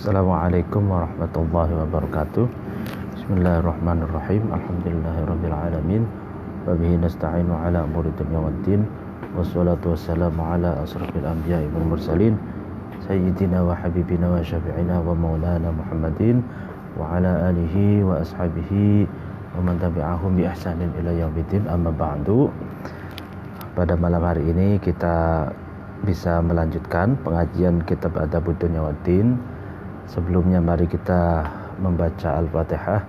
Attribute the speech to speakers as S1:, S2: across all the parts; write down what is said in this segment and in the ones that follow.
S1: Assalamualaikum warahmatullahi wabarakatuh. Bismillahirrahmanirrahim. Alhamdulillahirabbil alamin. Wa bihi nasta'inu ala umuri dunya waddin. Wassalatu wassalamu ala asrafil anbiya'i wal mursalin sayyidina wa habibina wa syafi'ina wa maulana Muhammadin wa ala alihi wa ashabihi wa man tabi'ahum bi ihsanin ila yaumiddin. Amma ba'du. Pada malam hari ini kita bisa melanjutkan pengajian kitab Adabud Dunya Waddin. Sebelumnya mari kita membaca Al-Fatihah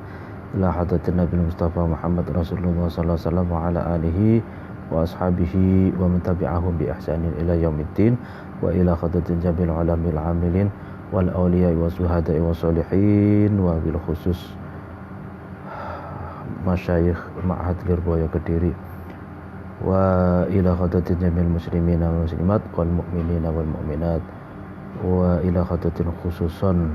S1: ila hadratin Nabi Mustafa Muhammad Rasulullah sallallahu alaihi wasallam wa ala alihi wa ashabihi wa man tabi'ahum bi ihsanin ila yaumiddin wa ila hadratin Jabil Ulamil Amilin wal awliya wa suhada'i wa sholihin wa bil khusus masyayikh Ma'had Lirboyo Kediri wa ila hadratin jamil muslimina wal muslimat wal mu'minina wal mu'minat wa ila hadratin khususan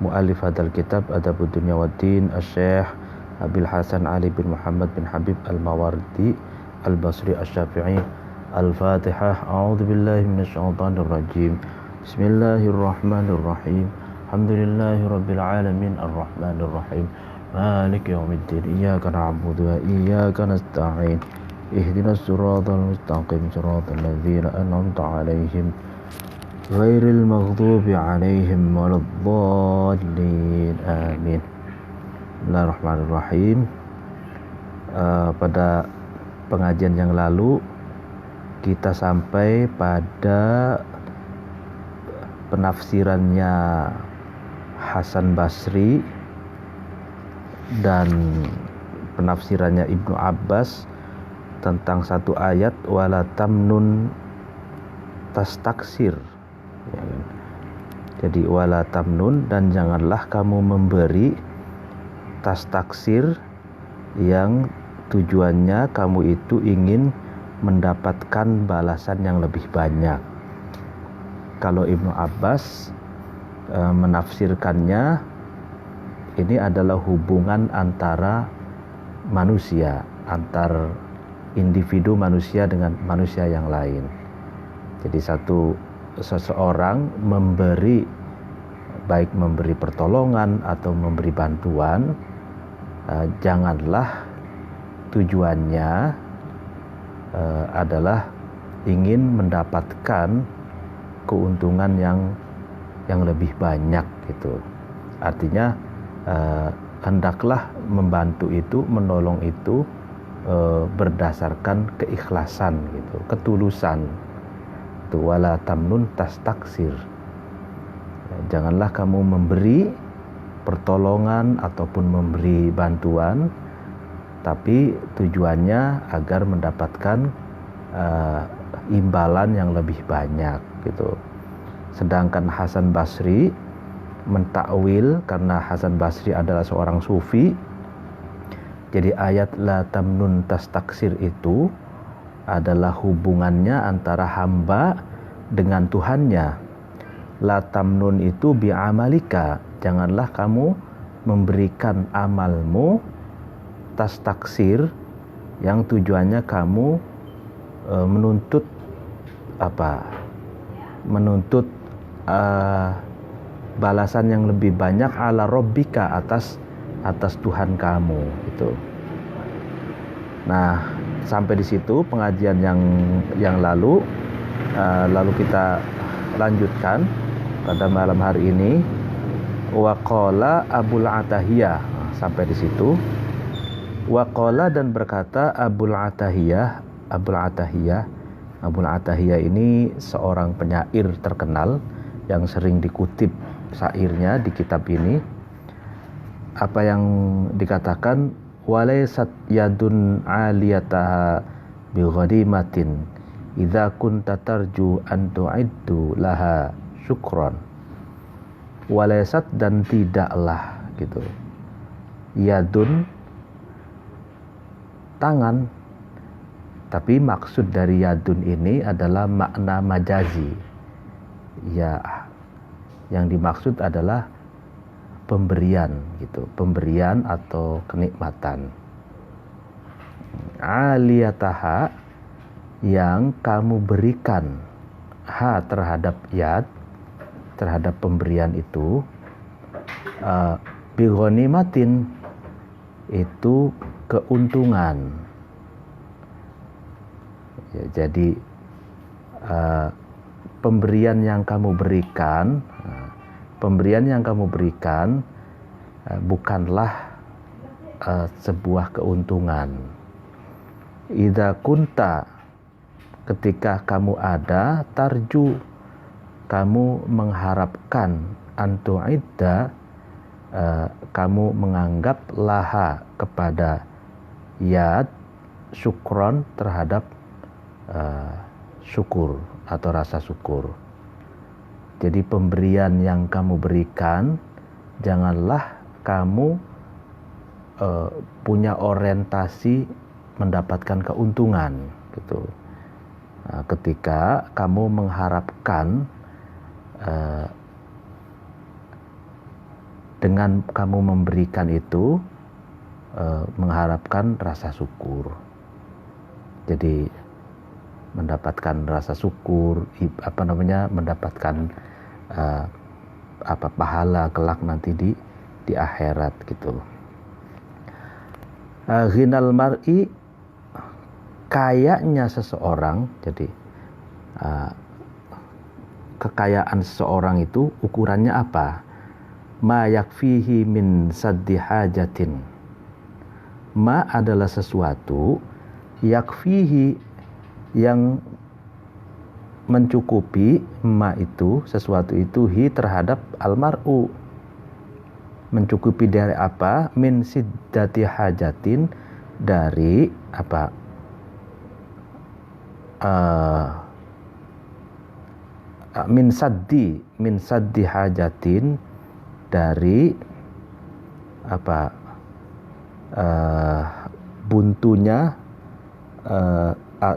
S1: mu'allif hadal kitab Adabud Dunya Waddin Asy-Syaikh Abil Hasan Ali bin Muhammad bin Habib Al-Mawardi Al-Basri Asy-Syafi'i. Al-Fatihah. A'udzu billahi minasyaitonir rajim. Bismillahirrahmanirrahim. Alhamdulillahirabbil alamin arrahmanir rahim maliki yaumiddin iyyaka na'budu wa iyyaka nasta'in ihdinas siratal mustaqim siratal ladzina an'amta 'alaihim ghairil maghdubi 'alaihim waladdallin amin. Bismillahirrahmanirrahim. Pada pengajian yang lalu kita sampai pada penafsirannya Hasan Basri dan penafsirannya Ibnu Abbas tentang satu ayat wala tamnun tastaksir, ya kan? Jadi wala tamnun, dan janganlah kamu memberi tastaksir yang tujuannya kamu itu ingin mendapatkan balasan yang lebih banyak. Kalau Ibnu Abbas menafsirkannya, ini adalah hubungan antara manusia, antar individu manusia dengan manusia yang lain. Jadi seseorang memberi, baik memberi pertolongan atau memberi bantuan, janganlah tujuannya adalah ingin mendapatkan keuntungan yang lebih banyak gitu. Artinya hendaklah membantu itu, menolong itu berdasarkan keikhlasan gitu, ketulusan. Itu wala tamnun tastaksir. Janganlah kamu memberi pertolongan ataupun memberi bantuan tapi tujuannya agar mendapatkan imbalan yang lebih banyak gitu. Sedangkan Hasan Basri mentakwil, karena Hasan Basri adalah seorang sufi, jadi ayat la tamnun tastaksir itu adalah hubungannya antara hamba dengan Tuhannya. La tamnun itu bi'amalika, janganlah kamu memberikan amalmu tastaksir yang tujuannya kamu menuntut balasan yang lebih banyak ala rabbika, atas Tuhan kamu itu. Nah, sampai di situ pengajian yang lalu. Lalu kita lanjutkan pada malam hari ini. Waqala Abul Atahiyah. Sampai di situ. Waqala, dan berkata Abul Atahiyah. Abul Atahiyah ini seorang penyair terkenal yang sering dikutip syairnya di kitab ini. Apa yang dikatakan, walaysat yadun aliyataha bi ghadimatin idza kunta tarju an tu'iddu laha syukran. Walaysat, dan tidaklah gitu, yadun tangan, tapi maksud dari yadun ini adalah makna majazi. Ya, yang dimaksud adalah pemberian gitu, pemberian atau kenikmatan. Aliyataha, yang kamu berikan, ha terhadap yad, terhadap pemberian itu, bighanimatin itu keuntungan. Ya, jadi pemberian yang kamu berikan bukanlah sebuah keuntungan. Idza kunta, ketika kamu ada, tarju, kamu mengharapkan, antu'idda, kamu menganggap laha kepada yad, syukron, terhadap syukur atau rasa syukur. Jadi pemberian yang kamu berikan, janganlah kamu punya orientasi mendapatkan keuntungan gitu. Ketika kamu mengharapkan, dengan kamu memberikan itu, mengharapkan rasa syukur. Jadi mendapatkan rasa syukur, mendapatkan pahala kelak nanti di akhirat gitu. Ghinal mar'i, kayanya seseorang. Jadi kekayaan seseorang itu ukurannya apa? Ma yakfihi min saddi hajatin. Ma adalah sesuatu, yakfihi yang mencukupi, ma itu sesuatu itu, hi terhadap almar'u, mencukupi dari apa? Min siddati hajatin, dari apa? Min saddi hajatin, dari apa? Buntunya,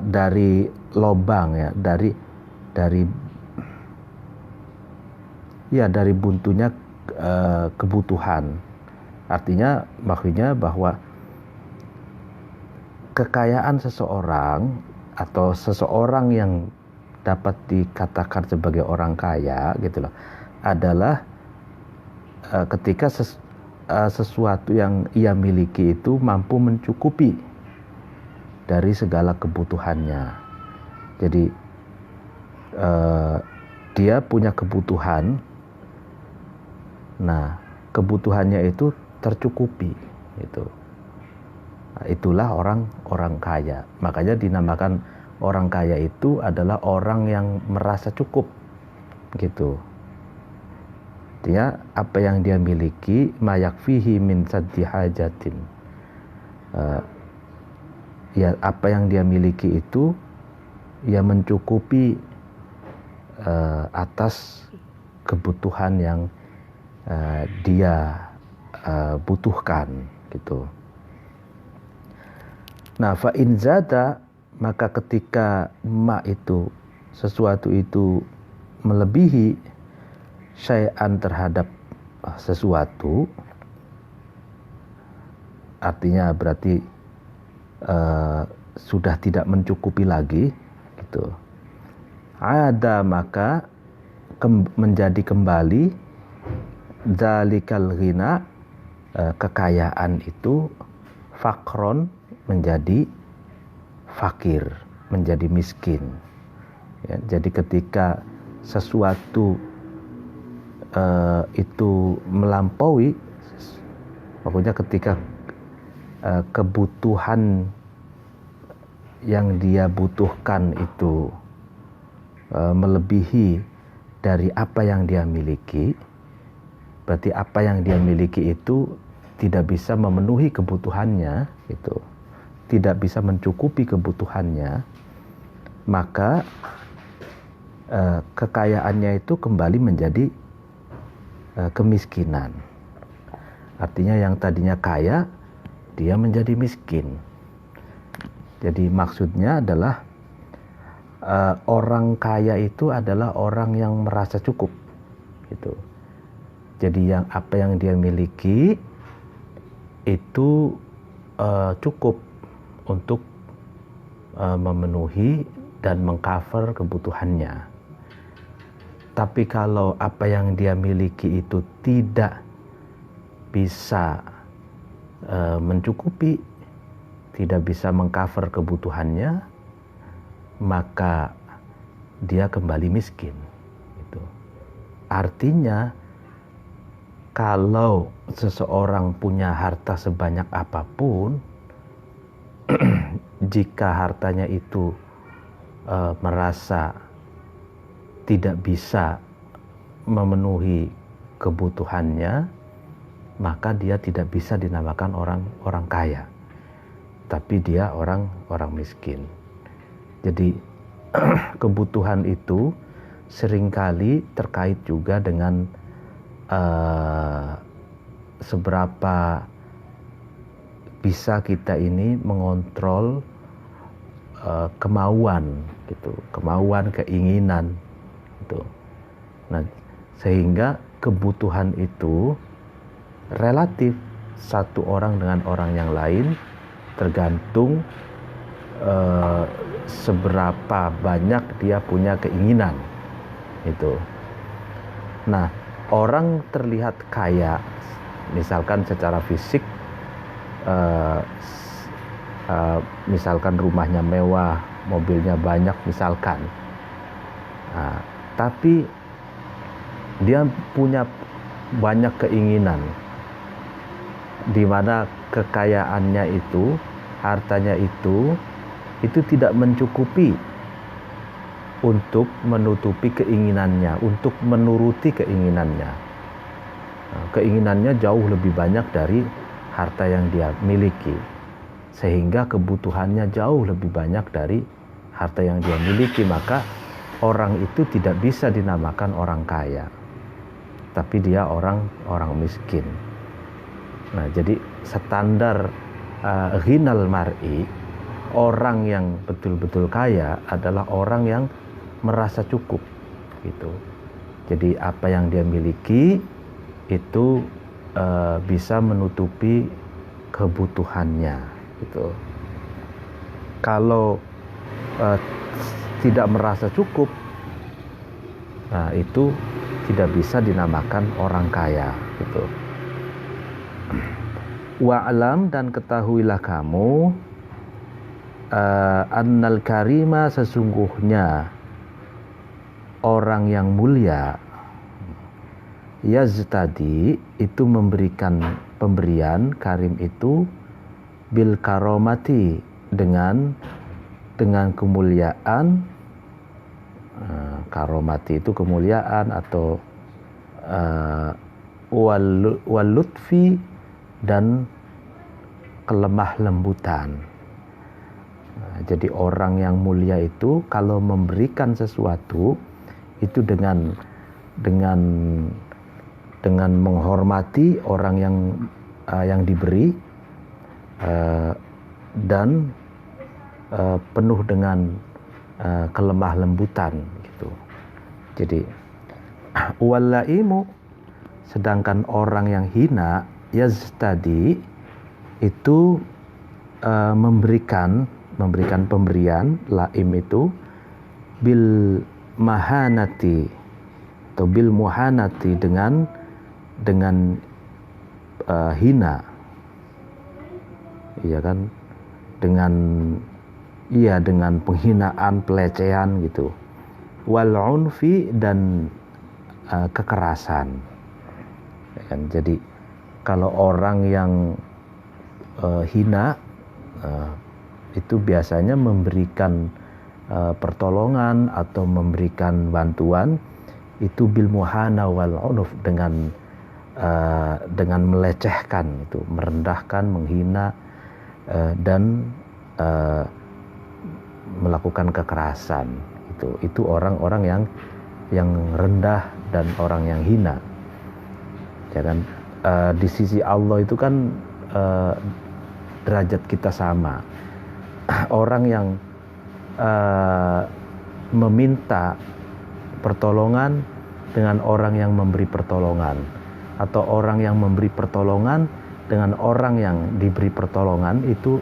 S1: dari lobang ya, dari buntunya kebutuhan. Artinya maksudnya bahwa kekayaan seseorang atau seseorang yang dapat dikatakan sebagai orang kaya gitu loh, adalah ketika sesuatu yang ia miliki itu mampu mencukupi dari segala kebutuhannya. Jadi dia punya kebutuhan, nah kebutuhannya itu tercukupi itu. Nah, itulah orang kaya. Makanya dinamakan orang kaya itu adalah orang yang merasa cukup gitu. Artinya apa yang dia miliki, ma yakfihi min saddi hajatin, ya apa yang dia miliki itu ya mencukupi atas kebutuhan yang dia butuhkan gitu. Nah, fa in zada, maka ketika ma itu, sesuatu itu melebihi syai'an terhadap sesuatu, artinya berarti sudah tidak mencukupi lagi gitu. Ada, maka menjadi kembali dzalikal ghina, kekayaan itu, fakron, menjadi fakir, menjadi miskin ya. Jadi ketika sesuatu itu melampaui, pokoknya ketika kebutuhan yang dia butuhkan itu melebihi dari apa yang dia miliki, berarti apa yang dia miliki itu tidak bisa memenuhi kebutuhannya itu, tidak bisa mencukupi kebutuhannya, maka kekayaannya itu kembali menjadi kemiskinan. Artinya yang tadinya kaya, dia menjadi miskin. Jadi maksudnya adalah orang kaya itu adalah orang yang merasa cukup gitu. Jadi yang apa yang dia miliki itu cukup untuk memenuhi dan mengcover kebutuhannya. Tapi kalau apa yang dia miliki itu tidak bisa mencukupi, tidak bisa mengcover kebutuhannya, maka dia kembali miskin. Itu artinya kalau seseorang punya harta sebanyak apapun, jika hartanya itu merasa tidak bisa memenuhi kebutuhannya, maka dia tidak bisa dinamakan orang kaya, tapi dia orang miskin. Jadi kebutuhan itu seringkali terkait juga dengan seberapa bisa kita ini mengontrol kemauan gitu, kemauan, keinginan gitu. Nah, sehingga kebutuhan itu relatif satu orang dengan orang yang lain tergantung seberapa banyak dia punya keinginan itu. Nah, orang terlihat kaya misalkan secara fisik, misalkan rumahnya mewah, mobilnya banyak misalkan, tapi dia punya banyak keinginan, di mana kekayaannya itu, hartanya itu tidak mencukupi untuk menutupi keinginannya, untuk menuruti keinginannya. Keinginannya jauh lebih banyak dari harta yang dia miliki, sehingga kebutuhannya jauh lebih banyak dari harta yang dia miliki. Maka orang itu tidak bisa dinamakan orang kaya, tapi dia orang miskin. Nah, jadi standar ghinal mar'i, orang yang betul-betul kaya adalah orang yang merasa cukup gitu. Jadi apa yang dia miliki itu bisa menutupi kebutuhannya gitu. Kalau tidak merasa cukup, nah itu tidak bisa dinamakan orang kaya gitu. Wa'lam, dan ketahuilah kamu, annal karima, sesungguhnya orang yang mulia, yaztadi, itu memberikan pemberian, karim itu, bil karomati, dengan kemuliaan. Karomati itu kemuliaan, atau wal lutfi, dan kelemah lembutan. Jadi orang yang mulia itu kalau memberikan sesuatu itu dengan menghormati orang yang diberi, dan penuh dengan kelemah lembutan gitu. Jadi wallaimu, sedangkan orang yang hina, yaztadi, itu memberikan pemberian, laim itu bil mahanati atau bil muhanati, dengan hina, iya kan, dengan penghinaan, pelecehan gitu. Wal unfi, dan kekerasan, ya kan? Jadi kalau orang yang hina itu biasanya memberikan pertolongan atau memberikan bantuan itu bil muhana wal unuf, dengan melecehkan itu, merendahkan, menghina, dan melakukan kekerasan. Itu orang-orang yang rendah dan orang yang hina, ya kan? Di sisi Allah itu kan derajat kita sama. Orang yang meminta pertolongan dengan orang yang memberi pertolongan, atau orang yang memberi pertolongan dengan orang yang diberi pertolongan, itu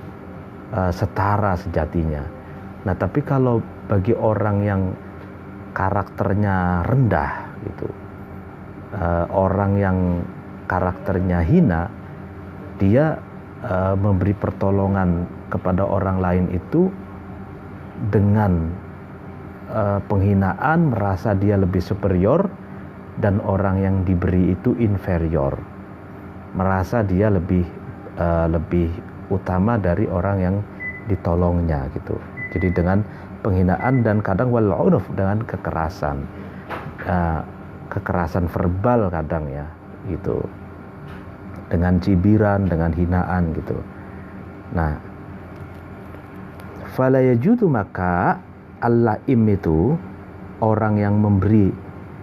S1: setara sejatinya. Nah, tapi kalau bagi orang yang karakternya rendah gitu. Orang yang karakternya hina, dia memberi pertolongan kepada orang lain itu dengan penghinaan, merasa dia lebih superior, dan orang yang diberi itu inferior, merasa dia lebih utama dari orang yang ditolongnya gitu. Jadi dengan penghinaan dan kadang wal-'unuf, dengan kekerasan verbal kadang ya gitu, dengan cibiran, dengan hinaan gitu. Nah, fala yajudu, maka al-la'im itu orang yang memberi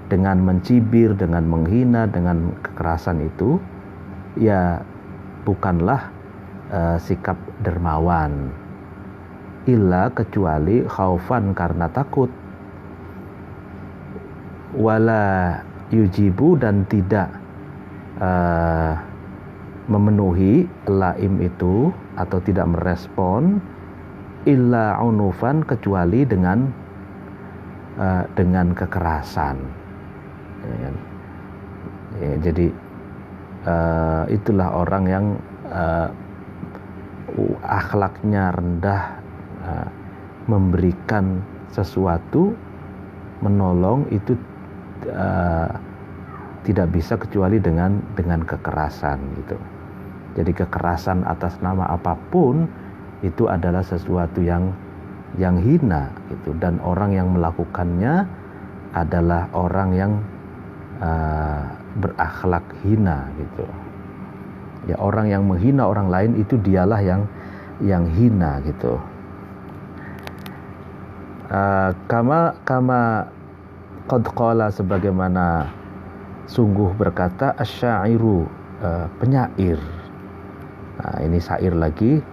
S1: dengan mencibir, dengan menghina, dengan kekerasan itu ya bukanlah sikap dermawan, illa kecuali khaufan, karena takut, wala yujibu, dan tidak memenuhi laim itu atau tidak merespon, illa unufan, kecuali dengan kekerasan. Ya, jadi itulah orang yang akhlaknya rendah, memberikan sesuatu, menolong itu tidak bisa kecuali dengan kekerasan gitu. Jadi kekerasan atas nama apapun itu adalah sesuatu yang hina gitu, dan orang yang melakukannya adalah orang yang berakhlak hina gitu. Ya, orang yang menghina orang lain itu dialah yang hina gitu. Kama qad qala, sebagaimana sungguh berkata asy-syairu, penyair. Nah, ini syair lagi.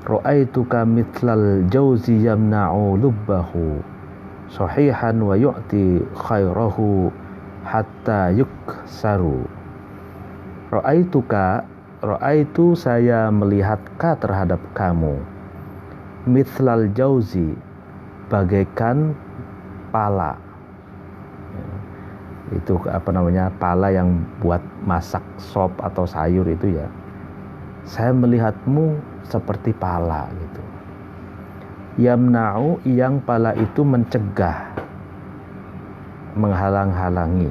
S1: Ra'aituka mithlal jauzi yamna'u lubbahu sahihan wa yu'ti khairahu hatta yuksaru. Ra'aitu, saya melihatka terhadap kamu, mithlal jauzi, bagaikan pala. Itu pala yang buat masak sop atau sayur itu ya. Saya melihatmu seperti pala gitu. Yamna'u, yang pala itu mencegah, menghalang-halangi,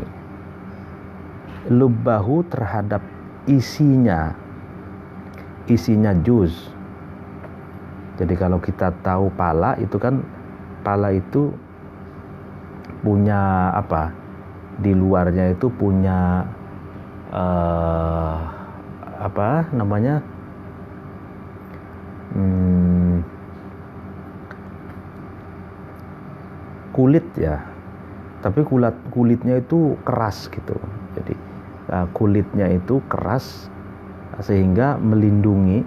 S1: lubbahu, terhadap isinya juz. Jadi kalau kita tahu pala itu kan, pala itu punya apa? Di luarnya itu punya kulit ya, tapi kulitnya itu keras gitu. Jadi kulitnya itu keras sehingga melindungi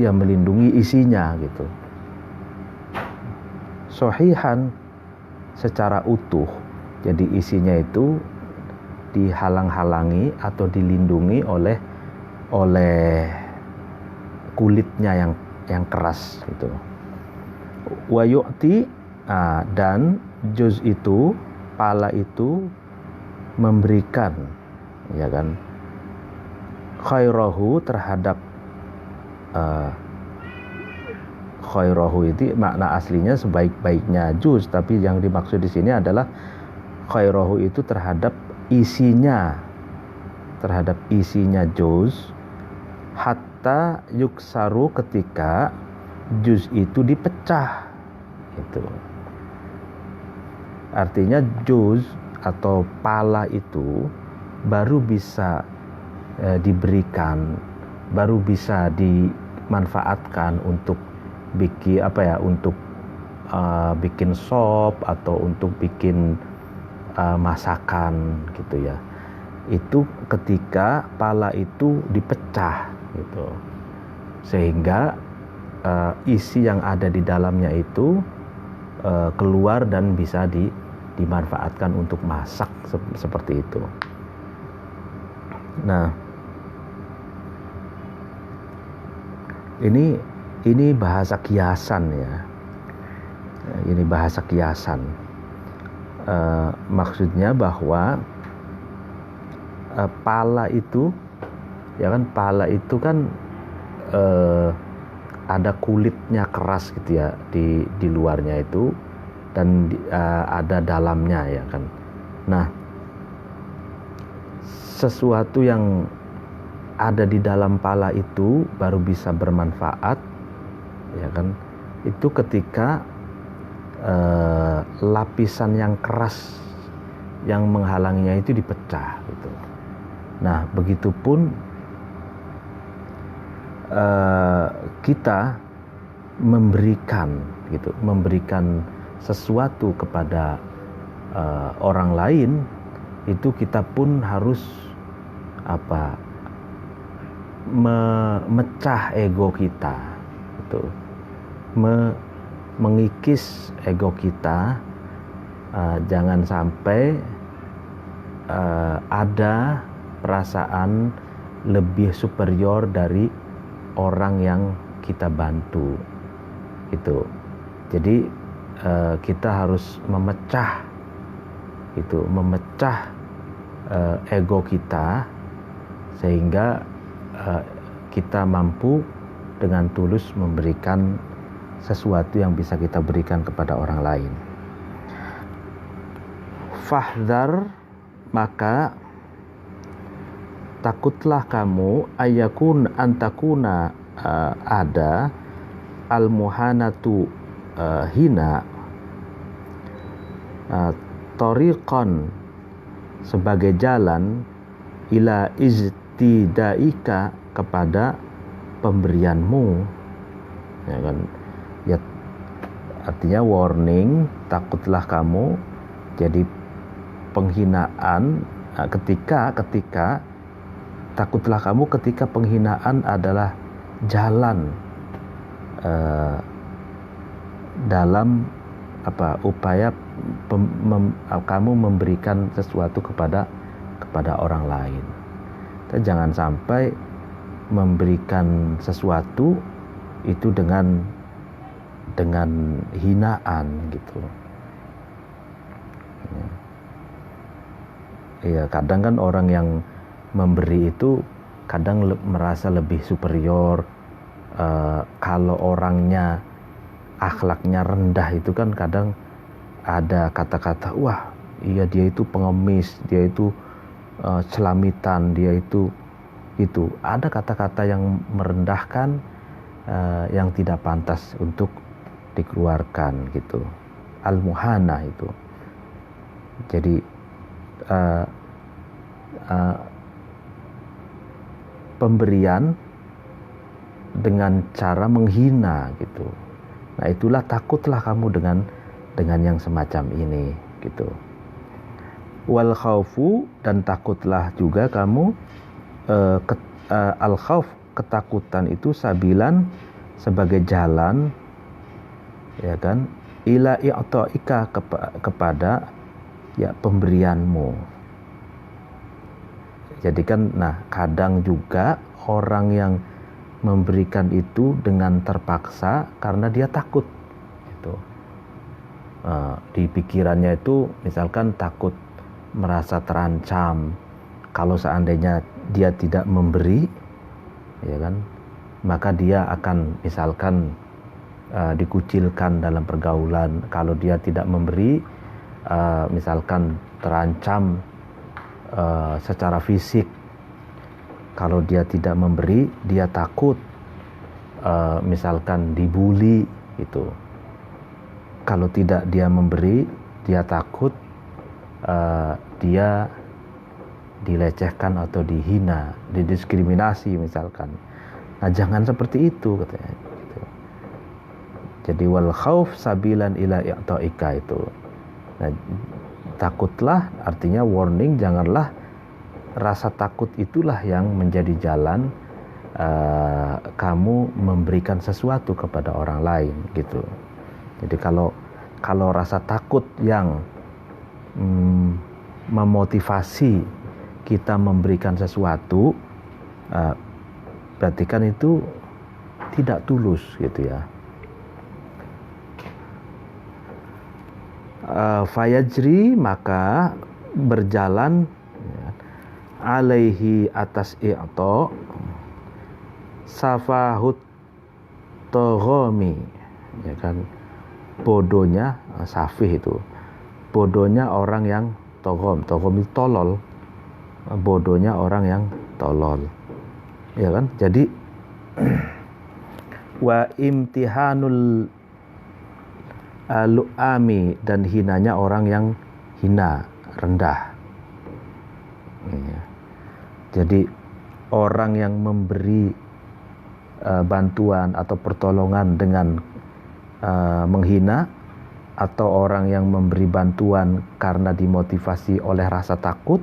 S1: melindungi isinya gitu. Sahihan, secara utuh, jadi isinya itu dihalang-halangi atau dilindungi oleh kulitnya yang keras gitu. Wa yu'ti, dan juz itu, pala itu memberikan, ya kan, khairahu, terhadap khairahu itu makna aslinya sebaik-baiknya juz, tapi yang dimaksud di sini adalah khairahu itu terhadap isinya juz, hatta yuksaru, ketika juz itu dipecah itu. Artinya juz atau pala itu baru bisa diberikan, baru bisa dimanfaatkan untuk bikin sop atau untuk bikin masakan gitu ya. Itu ketika pala itu dipecah gitu, sehingga isi yang ada di dalamnya itu keluar dan bisa dimanfaatkan untuk masak, seperti itu. Nah, ini bahasa kiasan ya. Ini bahasa kiasan. Maksudnya bahwa pala itu, ya kan, pala itu kan ada kulitnya keras gitu ya di luarnya itu, dan ada dalamnya, ya kan. Nah, sesuatu yang ada di dalam pala itu baru bisa bermanfaat, ya kan, itu ketika lapisan yang keras yang menghalanginya itu dipecah gitu. Nah, begitupun kita memberikan sesuatu kepada orang lain, itu kita pun harus memecah ego kita, gitu. Mengikis ego kita, jangan sampai ada perasaan lebih superior dari orang yang kita bantu, gitu. Jadi kita harus memecah ego kita, sehingga kita mampu dengan tulus memberikan sesuatu yang bisa kita berikan kepada orang lain. Fahdhar, maka takutlah kamu, ayakun antakuna, ada al-muhanatu, hina, tariqan, sebagai jalan, ila iztidaika, kepada pemberianmu, ya kan. Ya, artinya warning, takutlah kamu, jadi penghinaan ketika takutlah kamu ketika penghinaan adalah jalan dalam upaya kamu memberikan sesuatu kepada orang lain. Kita jangan sampai memberikan sesuatu itu dengan hinaan, gitu. Ya, kadang kan orang yang memberi itu kadang merasa lebih superior. Kalau orangnya akhlaknya rendah itu kan kadang ada kata-kata, wah iya dia itu pengemis, dia itu celamitan, dia itu ada kata-kata yang merendahkan, yang tidak pantas untuk dikeluarkan, gitu. Al-muhana itu. Jadi pemberian dengan cara menghina, gitu. Nah, itulah takutlah kamu dengan yang semacam ini, gitu. Wal khaufu, dan takutlah juga kamu, al khauf, ketakutan itu, sabilan, sebagai jalan, ya kan, ila i'ta'ika, kepada ya pemberianmu. Jadi kan, nah, kadang juga orang yang memberikan itu dengan terpaksa karena dia takut, gitu. Di pikirannya itu misalkan takut merasa terancam kalau seandainya dia tidak memberi, ya kan, maka dia akan misalkan dikucilkan dalam pergaulan. Kalau dia tidak memberi, misalkan terancam secara fisik. Kalau dia tidak memberi, dia takut misalkan dibully, gitu. Kalau tidak dia memberi, dia takut dia dilecehkan atau dihina, didiskriminasi misalkan. Nah, jangan seperti itu, katanya, gitu. Jadi wal khauf sabilan ila i'ta'ika itu. Nah, takutlah artinya warning, janganlah rasa takut itulah yang menjadi jalan kamu memberikan sesuatu kepada orang lain, gitu. Jadi kalau rasa takut yang memotivasi kita memberikan sesuatu, berarti kan itu tidak tulus, gitu ya. Fayajri, maka berjalan, ya, alaihi atas i'to safahut togomi, ya kan, bodohnya, safih itu bodohnya orang yang togom itu tolol, bodohnya orang yang tolol, ya kan. Jadi wa imtihanul lu'ami, dan hinanya orang yang hina, rendah, ya. Jadi orang yang memberi bantuan atau pertolongan dengan menghina, atau orang yang memberi bantuan karena dimotivasi oleh rasa takut,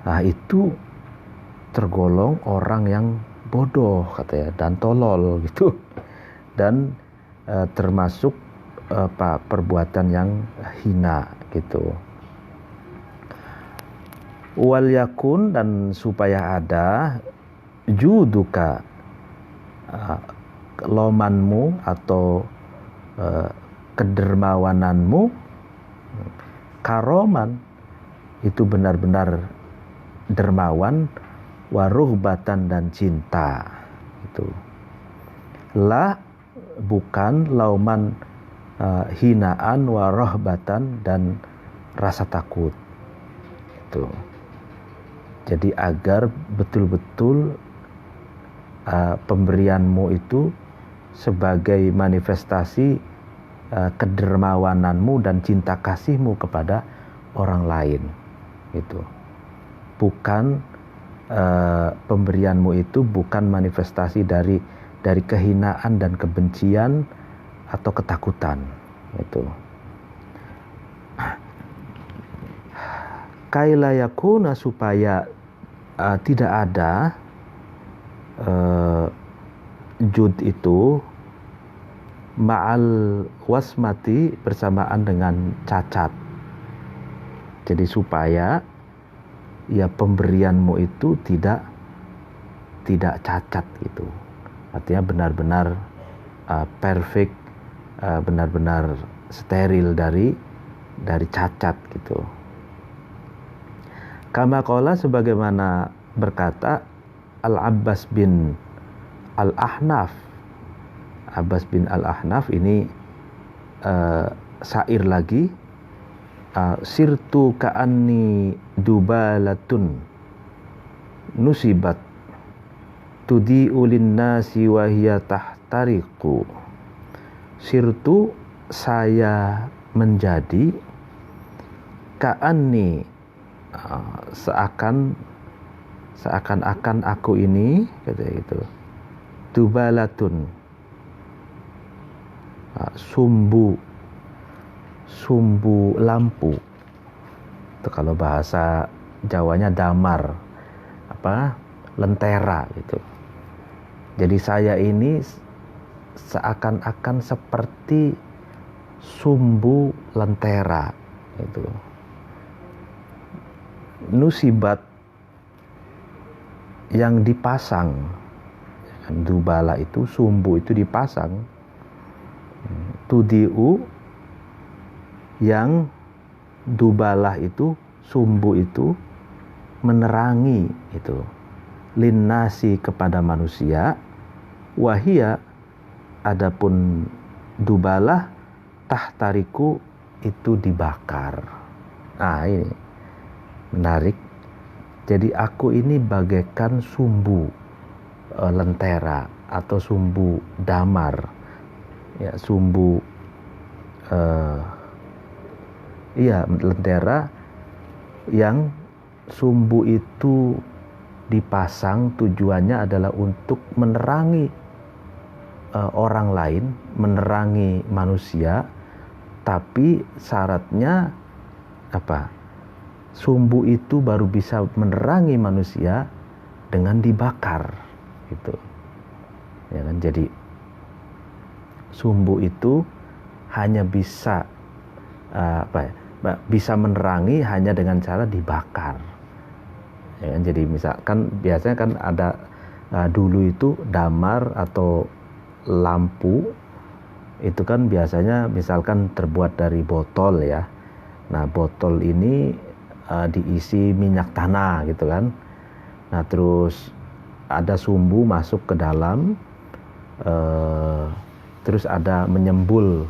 S1: nah itu tergolong orang yang bodoh katanya, dan tolol gitu, dan termasuk perbuatan yang hina gitu. Wal yakun, dan supaya ada juduka, lomanmu atau kedermawananmu, karoman, itu benar-benar dermawan, waruhbatan, dan cinta itu. La, bukan, lauman, hinaan, warohbatan, dan rasa takut itu. Jadi agar betul-betul pemberianmu itu sebagai manifestasi kedermawananmu dan cinta kasihmu kepada orang lain gitu. Bukan pemberianmu itu bukan manifestasi dari kehinaan dan kebencian atau ketakutan itu. Kaila yakuna, supaya tidak ada jud itu ma'al wasmati, bersamaan dengan cacat. Jadi supaya ya pemberianmu itu tidak cacat gitu. Artinya benar-benar perfect, benar-benar steril dari cacat gitu. Kama qala, sebagaimana berkata Al-Abbas bin Al-Ahnaf. Abbas bin Al-Ahnaf ini syair lagi. Sirtu ka'anni dubalatun nusibat tudi'u linnasi wa hiya tahtariqu. Sirtu, saya menjadi, ka'anni, seakan-akan aku ini, kata itu, dubalatun, sumbu lampu. Itu kalau bahasa Jawanya damar, lentera gitu. Jadi saya ini seakan-akan seperti sumbu lentera itu. Nusibat, yang dipasang. Dubala itu, sumbu itu dipasang. Tudiu, yang dubalah itu, sumbu itu menerangi itu, linnasi, kepada manusia, wahia, adapun dubalah, tahtariku, itu dibakar. Nah, ini menarik. Jadi aku ini bagaikan sumbu lentera atau sumbu damar, ya, sumbu lentera, yang sumbu itu dipasang tujuannya adalah untuk menerangi orang lain, menerangi manusia, tapi syaratnya apa? Sumbu itu baru bisa menerangi manusia dengan dibakar gitu. Ya kan? Jadi sumbu itu hanya bisa bisa menerangi hanya dengan cara dibakar. Ya kan? Jadi misalkan biasanya kan ada dulu itu damar atau lampu itu kan biasanya misalkan terbuat dari botol ya. Nah, botol ini diisi minyak tanah gitu kan. Nah, terus ada sumbu masuk ke dalam, terus ada menyembul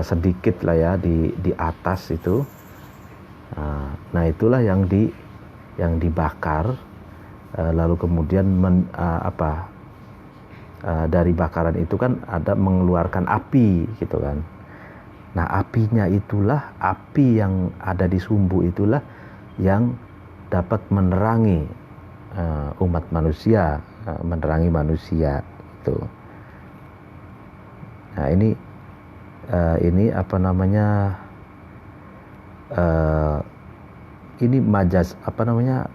S1: sedikit lah ya di atas itu. Nah, itulah yang dibakar, lalu kemudian dari bakaran itu kan ada mengeluarkan api gitu kan. Nah, apinya itulah, api yang ada di sumbu itulah yang dapat menerangi umat manusia, menerangi manusia itu. Nah, ini apa namanya, ini majas apa namanya,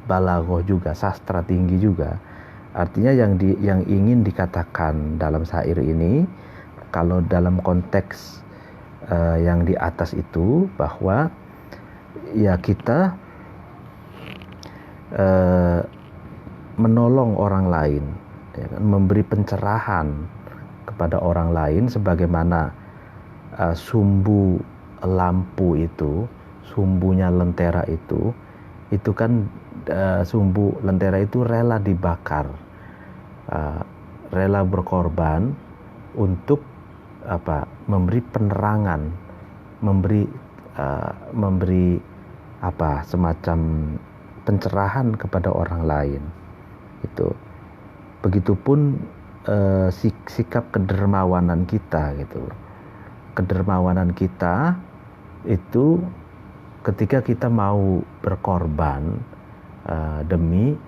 S1: balaghah juga, sastra tinggi juga. Artinya yang ingin dikatakan dalam syair ini, kalau dalam konteks yang di atas itu, bahwa ya kita menolong orang lain, ya kan? Memberi pencerahan kepada orang lain, sebagaimana sumbu lampu itu, sumbunya lentera itu kan sumbu lentera itu rela dibakar, rela berkorban untuk memberi penerangan, memberi semacam pencerahan kepada orang lain. Itu begitupun sikap kedermawanan kita gitu. Kedermawanan kita itu ketika kita mau berkorban demi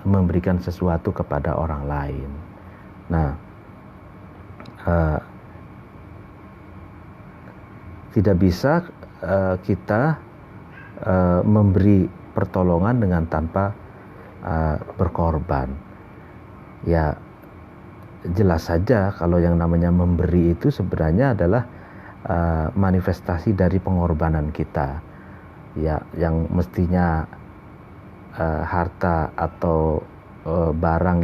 S1: memberikan sesuatu kepada orang lain. Nah, tidak bisa kita memberi pertolongan dengan tanpa berkorban. Ya, jelas saja kalau yang namanya memberi itu sebenarnya adalah manifestasi dari pengorbanan kita. Ya, yang mestinya harta atau barang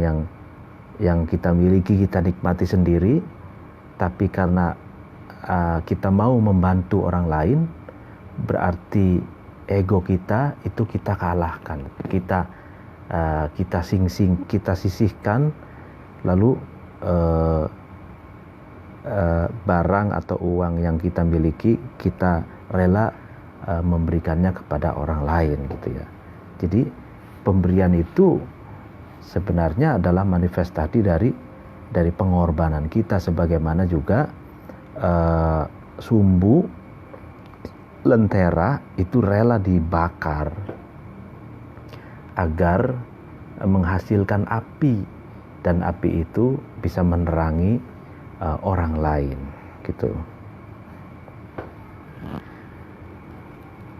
S1: yang kita miliki, kita nikmati sendiri, tapi karena kita mau membantu orang lain, berarti ego kita itu kita kalahkan, kita sisihkan, lalu barang atau uang yang kita miliki kita rela memberikannya kepada orang lain gitu ya. Jadi pemberian itu sebenarnya adalah manifestasi dari pengorbanan kita, sebagaimana juga sumbu lentera itu rela dibakar agar menghasilkan api, dan api itu bisa menerangi orang lain gitu.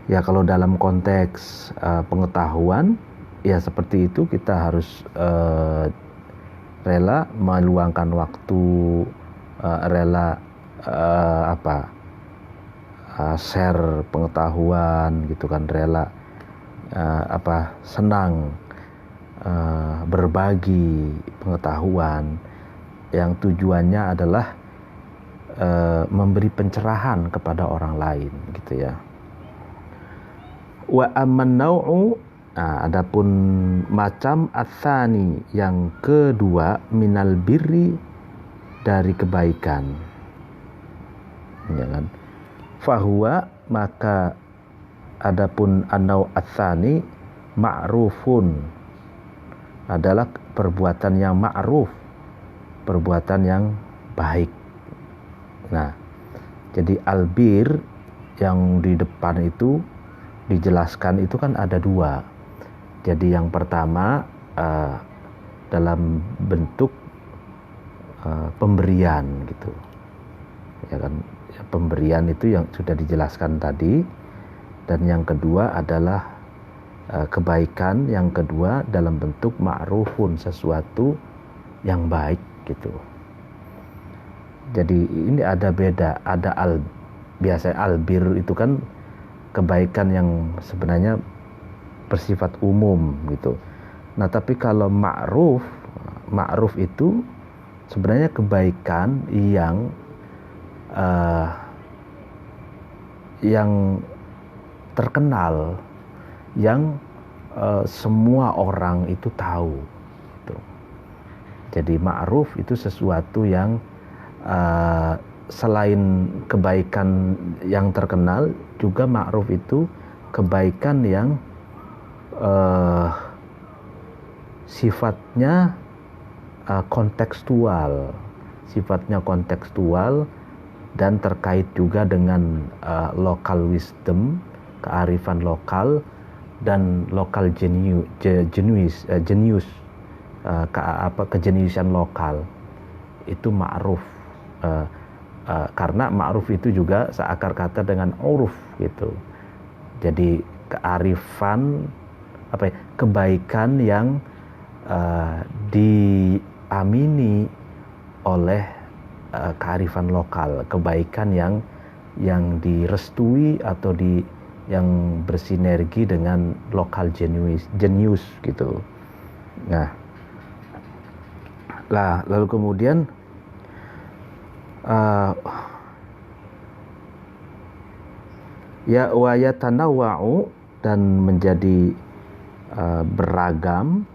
S1: Ya, kalau dalam konteks pengetahuan ya seperti itu, kita harus rela meluangkan waktu, rela share pengetahuan gitu kan, rela senang berbagi pengetahuan yang tujuannya adalah memberi pencerahan kepada orang lain gitu ya. Wa amman nau'u, adapun macam atsani yang kedua, minal birri, dari kebaikan, ya kan. Fahuwa, maka adapun an-nau' atsani ma'rufun, adalah perbuatan yang ma'ruf, perbuatan yang baik. Nah, jadi albir yang di depan itu dijelaskan itu kan ada dua. Jadi yang pertama dalam bentuk pemberian gitu, ya kan. Pemberian itu yang sudah dijelaskan tadi. Dan yang kedua adalah kebaikan yang kedua dalam bentuk ma'rufun, sesuatu yang baik gitu. Jadi ini ada beda, ada biasanya albir itu kan kebaikan yang sebenarnya bersifat umum gitu. Nah, tapi kalau ma'ruf itu sebenarnya kebaikan yang terkenal, yang semua orang itu tahu gitu. Jadi ma'ruf itu sesuatu yang selain kebaikan yang terkenal, juga ma'ruf itu kebaikan yang sifatnya kontekstual, dan terkait juga dengan local wisdom, kearifan lokal, dan lokal kejeniusan lokal. Itu ma'ruf. Karena ma'ruf itu juga seakar kata dengan uruf gitu. Jadi kearifan, kebaikan yang diamini oleh kearifan lokal, kebaikan yang direstui atau yang bersinergi dengan lokal jenius gitu. Nah, lalu kemudian ya wa yatanawwa'u, dan menjadi beragam.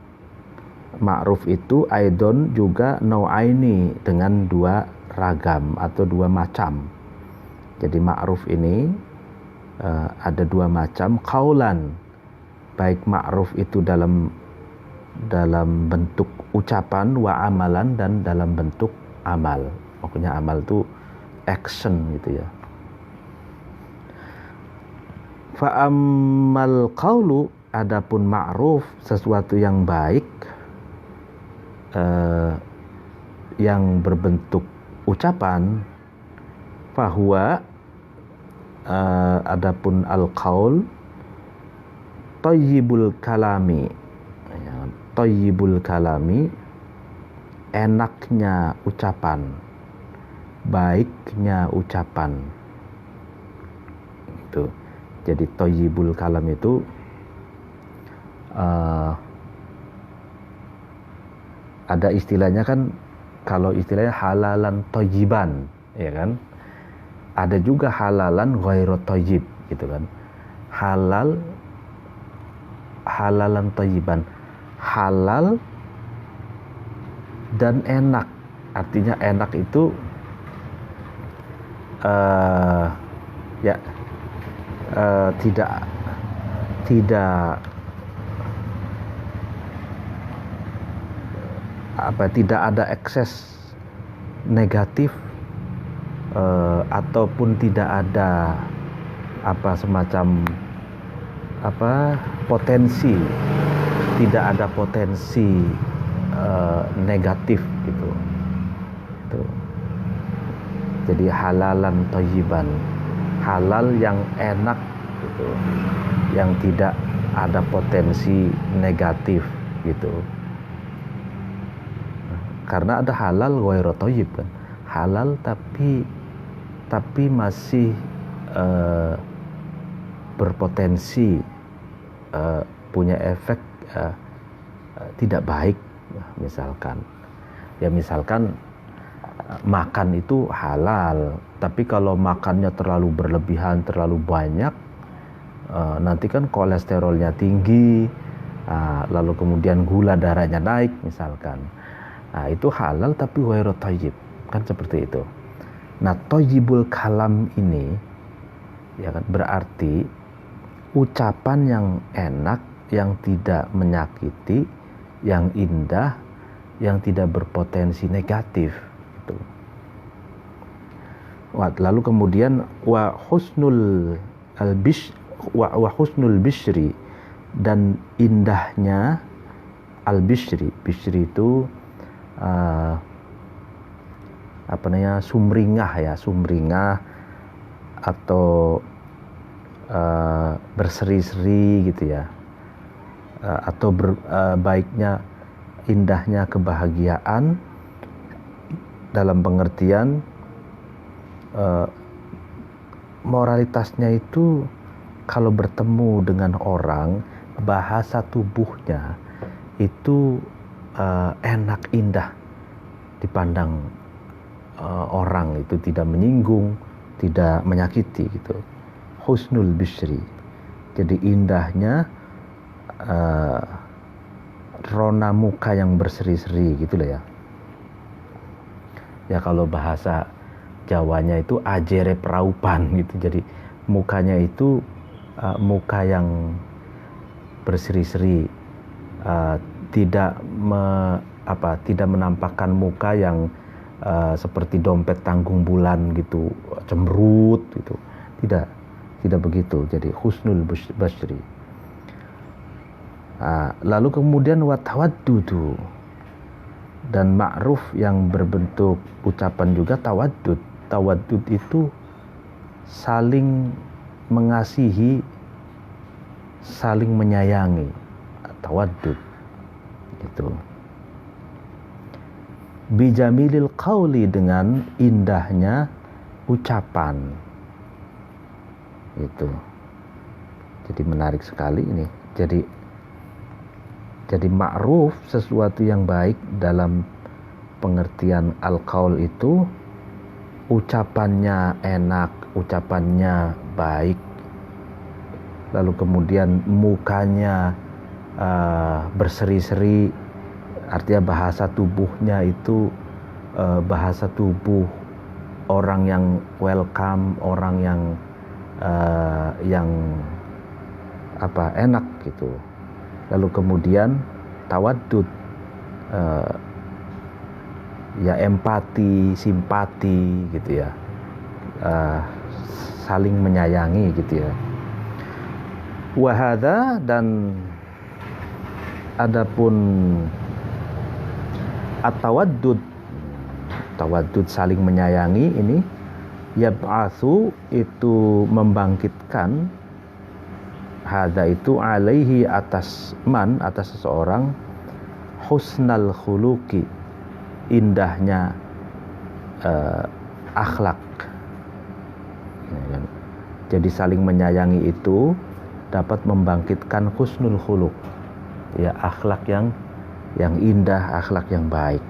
S1: Ma'ruf itu aidon juga nau'aini, dengan dua ragam atau dua macam. Jadi ma'ruf ini ada dua macam. Qaulan, baik ma'ruf itu dalam bentuk ucapan, wa amalan, dan dalam bentuk amal. Maksudnya amal itu action gitu ya. Fa ammal qaulu, adapun ma'ruf sesuatu yang baik yang berbentuk ucapan, fahuwa, adapun al-qaul thayyibul kalami, enaknya ucapan, baiknya ucapan itu. Jadi thayyibul kalam itu ada istilahnya kan, kalau istilahnya halalan thayyiban, ya kan? Ada juga halalan ghairu thayyib gitu kan. Halalan thayyiban, halal dan enak. Artinya enak itu tidak ada ekses negatif, ataupun tidak ada semacam potensi, tidak ada potensi negatif gitu. Jadi halalan thayyiban, halal yang enak gitu, yang tidak ada potensi negatif gitu. Karena ada halal ghairu thayyib kan, halal tapi masih berpotensi punya efek tidak baik. Misalkan makan itu halal, tapi kalau makannya terlalu berlebihan, terlalu banyak, nanti kan kolesterolnya tinggi, lalu kemudian gula darahnya naik misalkan. Itu halal tapi ghairu thayyib, kan seperti itu. Nah, thayyibul kalam ini ya kan, berarti ucapan yang enak, yang tidak menyakiti, yang indah, yang tidak berpotensi negatif gitu. Lalu kemudian wa husnul bishri, dan indahnya al-bishri. Bishri itu sumringah atau berseri-seri gitu ya, atau baiknya, indahnya kebahagiaan dalam pengertian moralitasnya itu kalau bertemu dengan orang, bahasa tubuhnya itu enak, indah, dipandang orang itu tidak menyinggung, tidak menyakiti gitu. Husnul bishri. Jadi indahnya rona muka yang berseri-seri gitu loh ya. Ya kalau bahasa Jawanya itu ajere praupan gitu. Jadi mukanya itu muka yang berseri-seri, tidak menampakkan muka yang seperti dompet tanggung bulan gitu, cemberut gitu. Tidak begitu. Jadi husnul basri. Lalu kemudian watawaddudu, dan ma'ruf yang berbentuk ucapan juga tawaddud. Tawaddud itu saling mengasihi, saling menyayangi. Tawaddud gitu. Bijamilil qauli, dengan indahnya ucapan. Gitu. Jadi menarik sekali ini. Jadi ma'ruf, sesuatu yang baik dalam pengertian al-qaul itu ucapannya enak, ucapannya baik. Lalu kemudian mukanya berseri-seri, artinya bahasa tubuhnya itu bahasa tubuh orang yang welcome, orang yang enak gitu. Lalu kemudian tawaddud, ya empati, simpati gitu ya, saling menyayangi gitu ya. Wahada, dan adapun at-tawaddud, tawaddud saling menyayangi ini, yab'atsu, itu membangkitkan, hada itu alaihi, atas seseorang, husnal khuluqi, indahnya akhlak. Jadi saling menyayangi itu dapat membangkitkan husnul khuluq, ya akhlak yang indah, akhlak yang baik.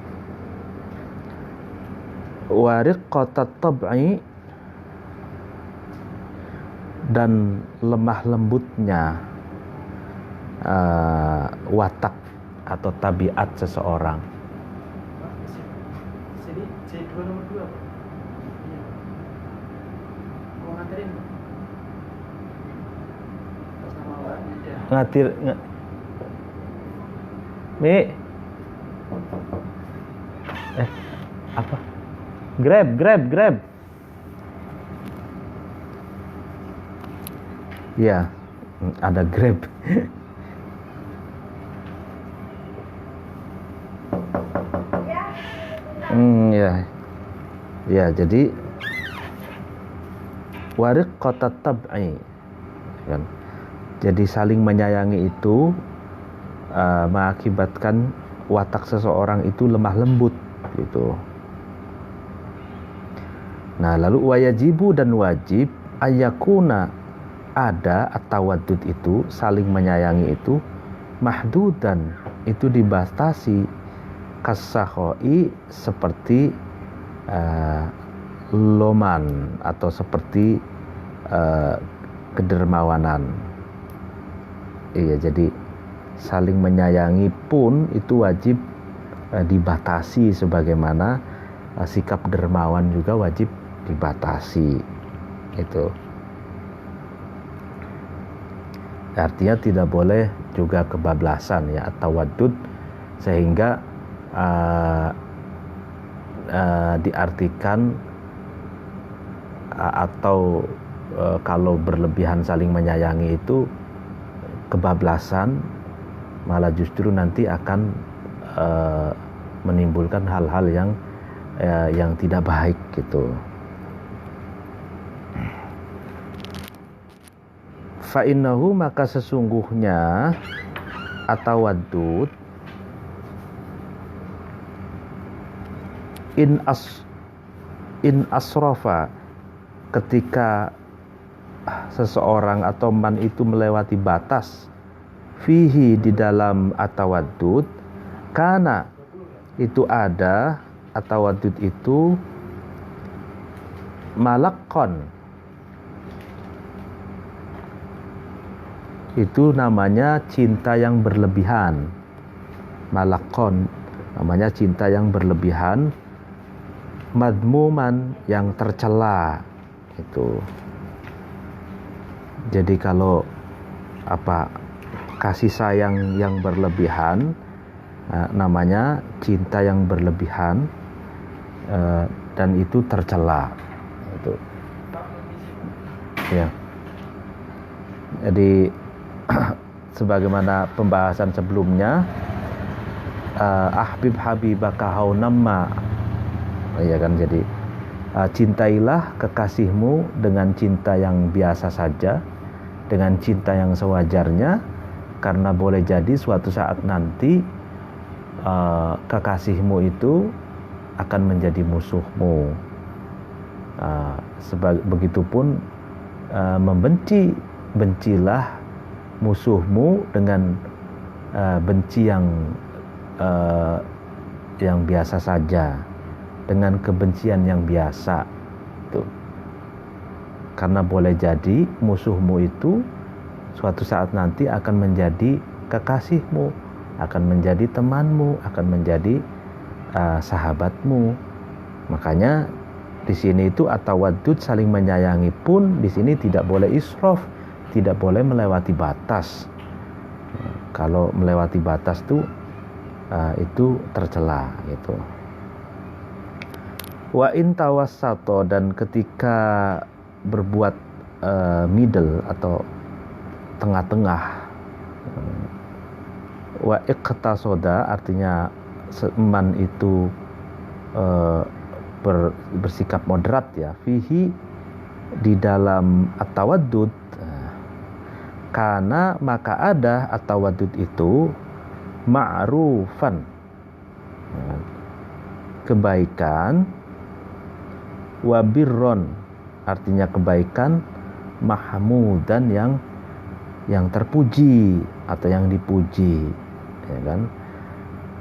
S1: Wariqqatat tab'i, dan lemah lembutnya watak atau tabiat seseorang.
S2: Jadi C2 nomor 2 Pak. Mau nganterin Pak? Pas nama Pak.
S1: Ngatir Mi. Apa? Grab. Ya, ada Grab. Ya, jadi wariqqatat tab'i, kan? Jadi saling menyayangi itu mengakibatkan watak seseorang itu lemah lembut gitu. Nah, lalu wayajibu, dan wajib, ayakuna, ada at-tawaddud itu, saling menyayangi itu, mahdudan, itu dibatasi, kasakhoi, seperti loman atau seperti kedermawanan. Iya, jadi saling menyayangi pun itu wajib dibatasi, sebagaimana sikap dermawan juga wajib dibatasi. Itu artinya tidak boleh juga kebablasan ya, tawaddud, sehingga diartikan atau kalau berlebihan saling menyayangi itu kebablasan, malah justru nanti akan menimbulkan hal-hal yang tidak baik gitu. Fa'innahu, maka sesungguhnya at-tawaddud in asrafa, ketika seseorang atau man itu melewati batas, fihi, di dalam at-tawaddud, kana, itu ada at-tawaddud itu malakon. Itu namanya cinta yang berlebihan. Malakon namanya cinta yang berlebihan. Madmuman yang tercela. Itu. Jadi kalau kasih sayang yang berlebihan, namanya cinta yang berlebihan, dan itu tercela. Itu. Ya. Jadi sebagaimana pembahasan sebelumnya, ahbib habibaka haunamma, ya kan, jadi cintailah kekasihmu dengan cinta yang biasa saja, dengan cinta yang sewajarnya, karena boleh jadi suatu saat nanti kekasihmu itu akan menjadi musuhmu. Begitupun bencilah musuhmu dengan benci yang biasa saja, dengan kebencian yang biasa. Tuh. Karena boleh jadi musuhmu itu suatu saat nanti akan menjadi kekasihmu, akan menjadi temanmu, akan menjadi sahabatmu. Makanya di sini itu at-tawaddud, saling menyayangi pun di sini tidak boleh israf, tidak boleh melewati batas. Kalau melewati batas itu tercela gitu. Wa in tawassato, dan ketika berbuat middle atau tengah-tengah. Wa iqtasoda, artinya man itu bersikap moderat ya, fihi, di dalam at-tawaddud, karena maka ada at-tawaddud itu ma'rufan, kebaikan, wabirron, artinya kebaikan, mahmudan, yang terpuji atau yang dipuji, ya kan.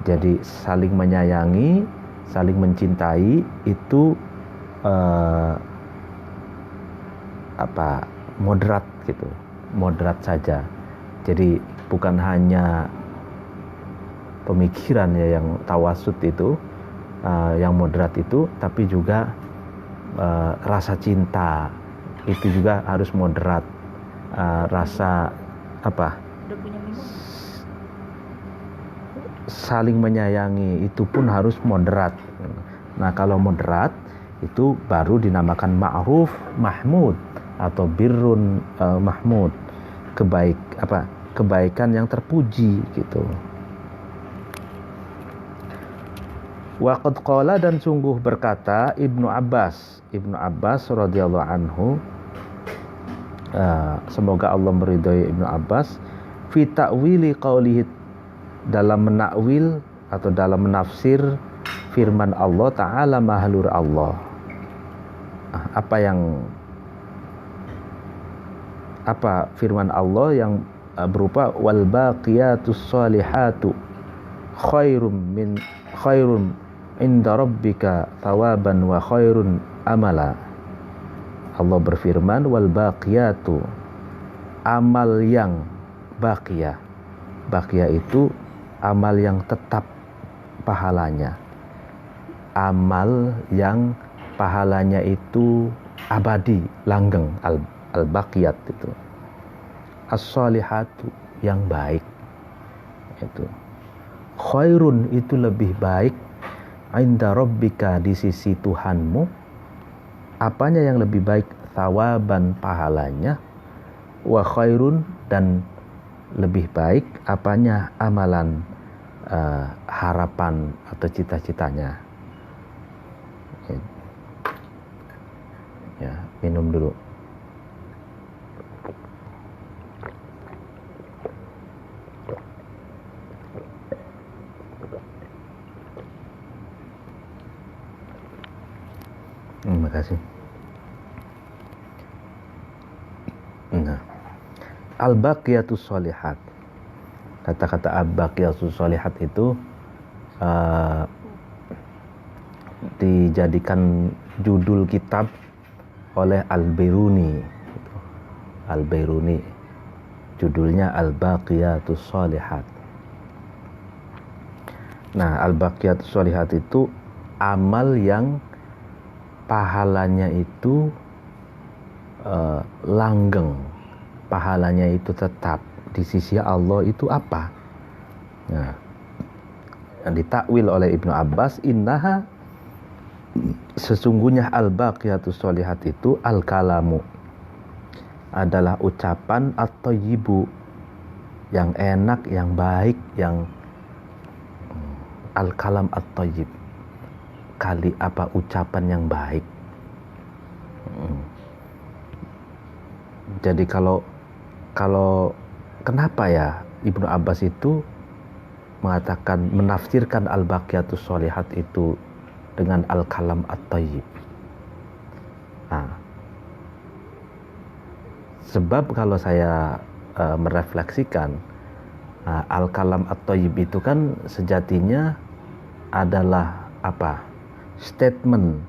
S1: Jadi saling menyayangi, saling mencintai itu moderat gitu, moderat saja. Jadi bukan hanya pemikiran ya yang tawasud itu, yang moderat itu, tapi juga rasa cinta itu juga harus moderat. Rasa saling menyayangi itu pun harus moderat. Nah, kalau moderat itu baru dinamakan ma'ruf mahmud atau birrun mahmud, kebaikan yang terpuji gitu. Wa qad qala, dan sungguh berkata Ibnu Abbas radhiyallahu anhu, semoga Allah meridhai Ibnu Abbas, fi ta'wili qaulihi, dalam menakwil atau dalam menafsir firman Allah Ta'ala, mahlur Allah. Apa firman Allah yang berupa wal baqiyatus salihatu khairum inda rabbika thawaban wa khairun amala. Allah berfirman wal baqiyatu, amal yang baqiyah itu amal yang tetap pahalanya, amal yang pahalanya itu abadi, langgeng, al-baqiyat itu. As-salihatu, yang baik itu. Khairun, itu lebih baik, inda rabbika, di sisi Tuhanmu. Apanya yang lebih baik? Thawaban, pahalanya. Wa khairun, dan lebih baik apanya? Amalan, harapan atau cita-citanya. Ya, minum dulu. Terima kasih. Nah, al-baqiyatus sholihat, kata-kata al-baqiyatus sholihat itu dijadikan judul kitab oleh Al-Biruni. Al-Biruni judulnya Al-Baqiyatus Shalihat. Nah, Al-Baqiyatus Shalihat itu amal yang pahalanya itu langgeng, pahalanya itu tetap di sisi Allah itu apa? Nah, yang ditakwil oleh Ibnu Abbas, innaha, sesungguhnya al-baqiyatus sholihat itu al-kalamu, adalah ucapan at-thayyibu, yang enak, yang baik, yang al-kalam at-thayyib, kali apa ucapan yang baik. Jadi kalau kenapa ya Ibnu Abbas itu mengatakan, menafsirkan al-baqiyatus sholihat itu dengan al-kalam at-thayyib? Nah, sebab kalau saya merefleksikan, al-kalam at-thayyib itu kan sejatinya adalah apa? Statement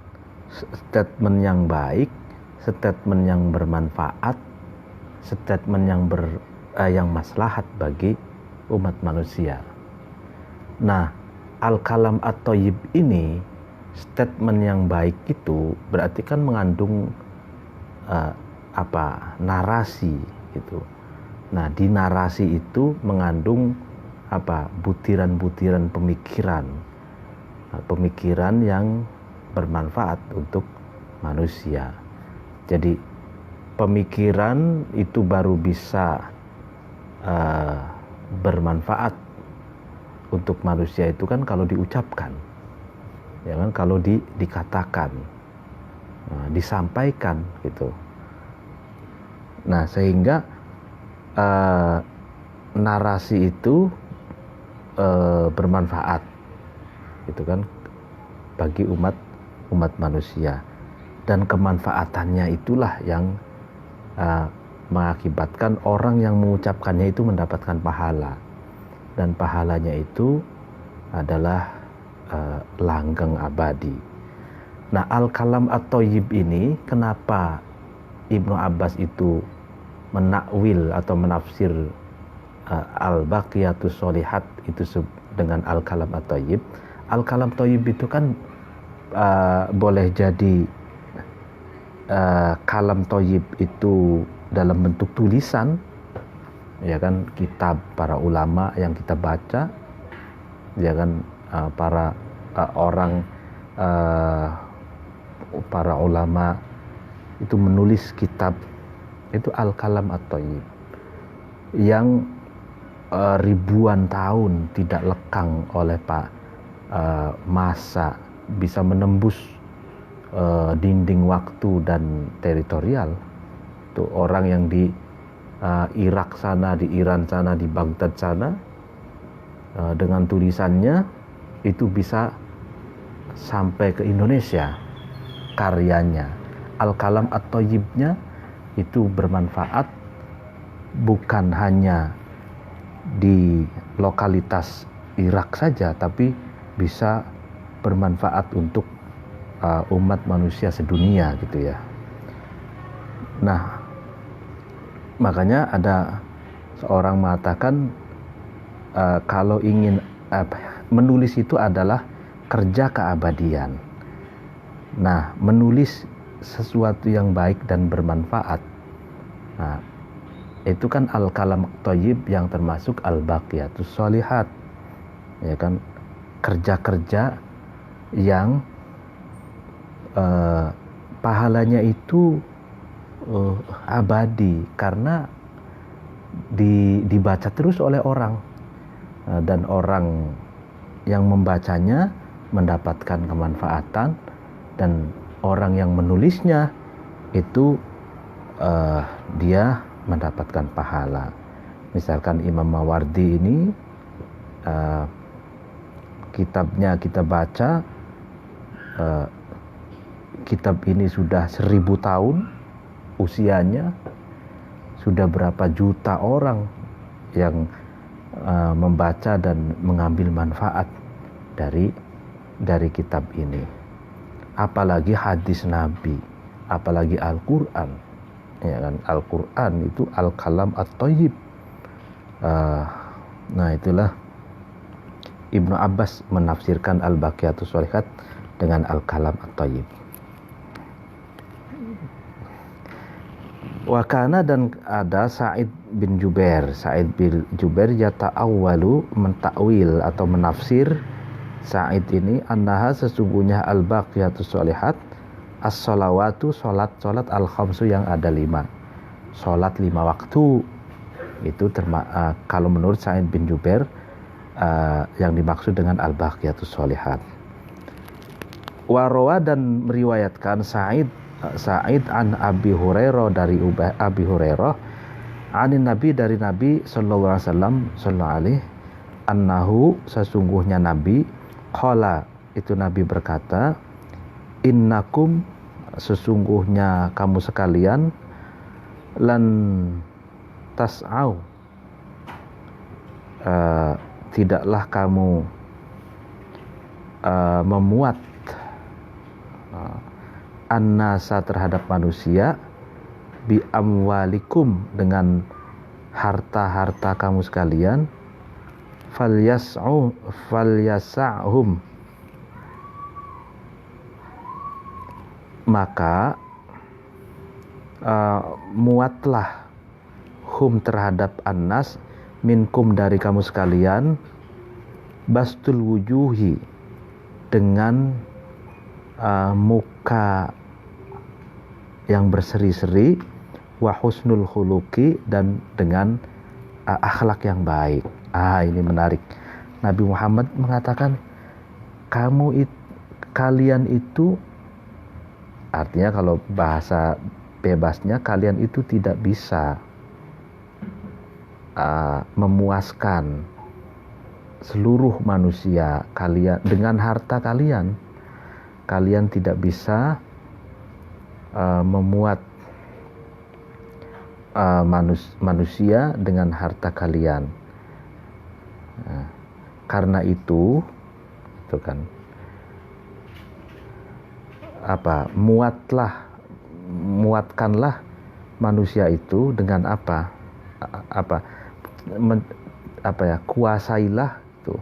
S1: yang baik, statement yang bermanfaat, statement yang maslahat bagi umat manusia. Nah, al-kalam at-thayyib ini, statement yang baik itu berarti kan mengandung narasi gitu. Nah, di narasi itu mengandung butiran-butiran pemikiran yang bermanfaat untuk manusia. Jadi pemikiran itu baru bisa bermanfaat untuk manusia itu kan kalau diucapkan, ya kan, kalau dikatakan, disampaikan gitu. Nah, sehingga narasi itu bermanfaat gitu kan bagi umat manusia, dan kemanfaatannya itulah yang mengakibatkan orang yang mengucapkannya itu mendapatkan pahala, dan pahalanya itu adalah langgeng abadi. Nah, al-kalam at-thayyib ini, kenapa Ibnu Abbas itu menakwil atau menafsir al-baqiyatus sholihat itu dengan al-kalam at-thayyib? Al-kalam thayyib itu kan boleh jadi kalam thayyib itu dalam bentuk tulisan, ya kan, kitab para ulama yang kita baca, ya kan, para ulama itu menulis kitab, itu al-kalam at-thayyib yang ribuan tahun tidak lekang oleh masa, bisa menembus dinding waktu dan teritorial. Tuh orang yang di Irak sana, di Iran sana, di Baghdad sana, dengan tulisannya itu bisa sampai ke Indonesia karyanya. Al-kalam at-thayyibnya itu bermanfaat bukan hanya di lokalitas Irak saja, tapi bisa bermanfaat untuk umat manusia sedunia gitu ya. Nah, makanya ada seorang mengatakan kalau ingin menulis itu adalah kerja keabadian. Nah, menulis sesuatu yang baik dan bermanfaat, nah, itu kan al-kalam thayyib yang termasuk al-baqiyatus sholihat, ya kan, kerja-kerja yang pahalanya itu abadi karena dibaca terus oleh orang, dan orang yang membacanya mendapatkan kemanfaatan, dan orang yang menulisnya itu dia mendapatkan pahala. Misalkan Imam Mawardi ini, kitabnya kita baca, kitab ini sudah 1000 tahun usianya, sudah berapa juta orang yang membaca dan mengambil manfaat dari kitab ini. apalagi hadis Nabi, apalagi Al-Quran, ya kan? Al-Quran itu al-kalam at-thayyib. Nah itulah Ibnu Abbas menafsirkan al-baqiyatus sholihat dengan al-kalam at-thayyib. Wakana, dan ada Sa'id bin Jubair yata'awwalu, mentakwil atau menafsir Sa'id ini, annaha, sesungguhnya al-baqiyatus sholihat as-sholawatu, sholat al-khamsu yang ada 5, sholat 5 waktu. Itu kalau menurut Sa'id bin Jubair yang dimaksud dengan al-baqiyatus sholihat. Warawa, dan meriwayatkan Sa'id an Abi Hurairah, dari Abi Hurairah, anin Nabi, dari Nabi sallallahu alaihi wasallam, annahu, sesungguhnya Nabi, qala, itu Nabi berkata, innakum, sesungguhnya kamu sekalian, lan tas'au, tidaklah kamu memuat annasa, terhadap manusia, bi amwalikum, dengan harta-harta kamu sekalian, falyasa'hum, maka muatlah, hum, terhadap annas, minkum, dari kamu sekalian, bastul wujuhi, dengan muka yang berseri-seri, wa husnul khuluqi, dan dengan akhlak yang baik. Ini menarik. Nabi Muhammad mengatakan, kalian itu, artinya kalau bahasa bebasnya, kalian itu tidak bisa memuaskan seluruh manusia kalian dengan harta kalian. Kalian tidak bisa memuat manusia dengan harta kalian. Karena itu kan, muatkanlah manusia itu dengan kuasailah itu,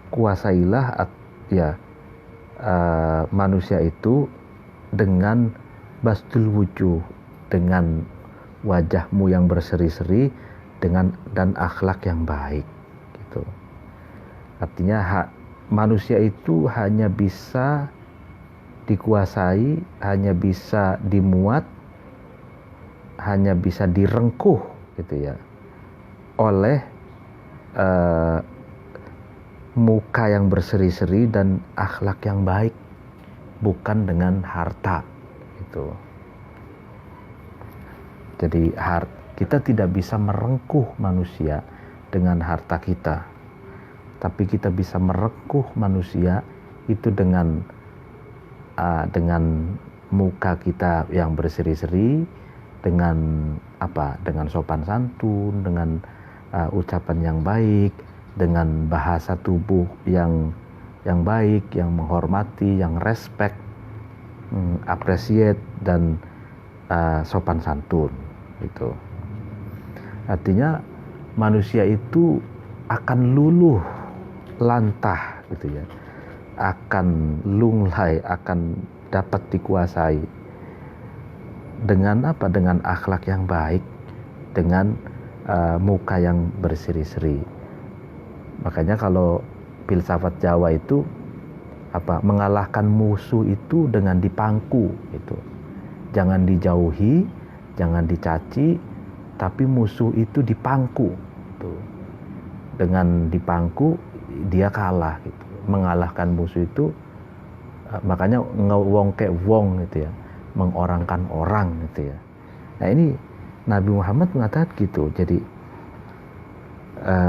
S1: kuasailah manusia itu dengan bastul wujuh, dengan wajahmu yang berseri-seri, dan akhlak yang baik, gitu. Artinya manusia itu hanya bisa dikuasai, hanya bisa dimuat, hanya bisa direngkuh, gitu ya, oleh muka yang berseri-seri dan akhlak yang baik, bukan dengan harta, gitu. Jadi kita tidak bisa merengkuh manusia dengan harta kita, tapi kita bisa merengkuh manusia itu dengan muka kita yang berseri-seri, dengan sopan santun, dengan ucapan yang baik, dengan bahasa tubuh yang baik, yang menghormati, yang respect, appreciate, dan sopan santun, gitu. Artinya manusia itu akan luluh lantah, gitu ya, akan lunglai, akan dapat dikuasai dengan dengan akhlak yang baik, dengan muka yang berseri-seri. Makanya kalau filsafat Jawa itu mengalahkan musuh itu dengan dipangku, gitu. Jangan dijauhi, jangan dicaci, tapi musuh itu dipangku, gitu. Dengan dipangku dia kalah, gitu. Mengalahkan musuh itu, makanya ngewongke wong, gitu ya, mengorangkan orang, gitu ya. Nah ini Nabi Muhammad mengatakan gitu. Jadi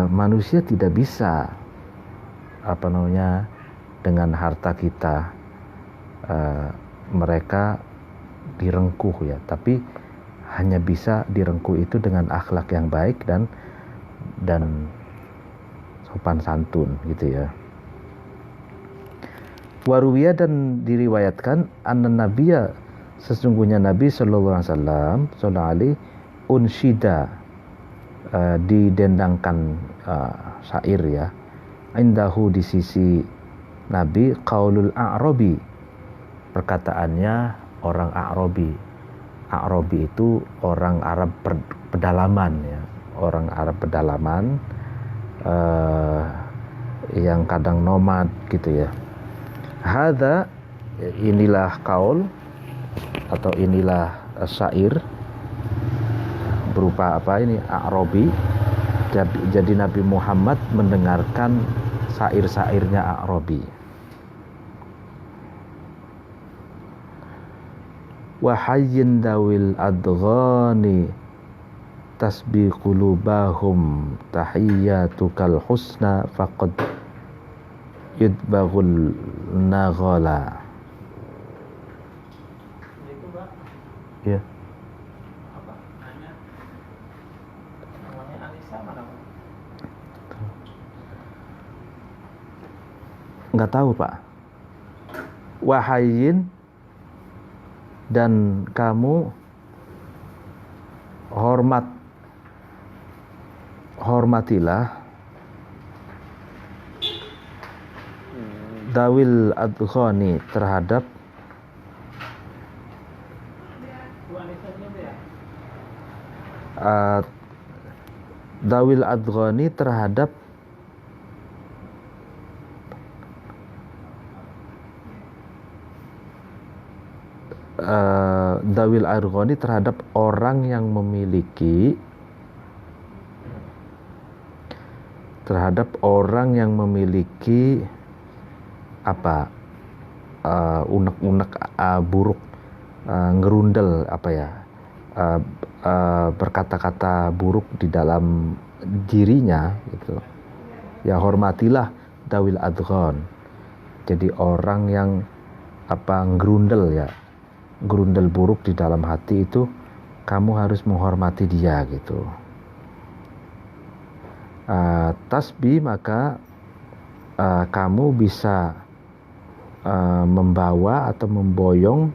S1: manusia tidak bisa dengan harta kita mereka direngkuh, ya, tapi hanya bisa direngkuh itu dengan akhlak yang baik dan sopan santun, gitu ya. Waruwiya dan diriwayatkan anna nabiyya sesungguhnya Nabi sallallahu alaihi wasallam unsyida didendangkan syair ya indahu di sisi Nabi qaulul a'rabi perkataannya orang A'rabi itu orang Arab pedalaman ya orang Arab pedalaman yang kadang nomad gitu ya. Hadza inilah qaul atau inilah syair berupa apa ini A'rabi. Jadi Nabi Muhammad mendengarkan syair-syairnya A'rabi. Wa hayyin dawil adghani tasbi qulubahum tahiyyatukal husna faqad yudbaghul naghala.
S2: Itu Pak.
S1: Ya.
S2: Apa? Nanya. Namanya Anissa mana Pak?
S1: Enggak tahu Pak. Wahayyin dan kamu hormatilah dawil adghani terhadap dawil adghani terhadap dawil adghani terhadap orang yang memiliki apa unek-unek buruk ngerundel apa ya berkata-kata buruk di dalam dirinya gitu ya. Hormatilah dawil adghon, jadi orang yang apa ngerundel buruk di dalam hati itu kamu harus menghormati dia gitu. Tasbih maka kamu bisa membawa atau memboyong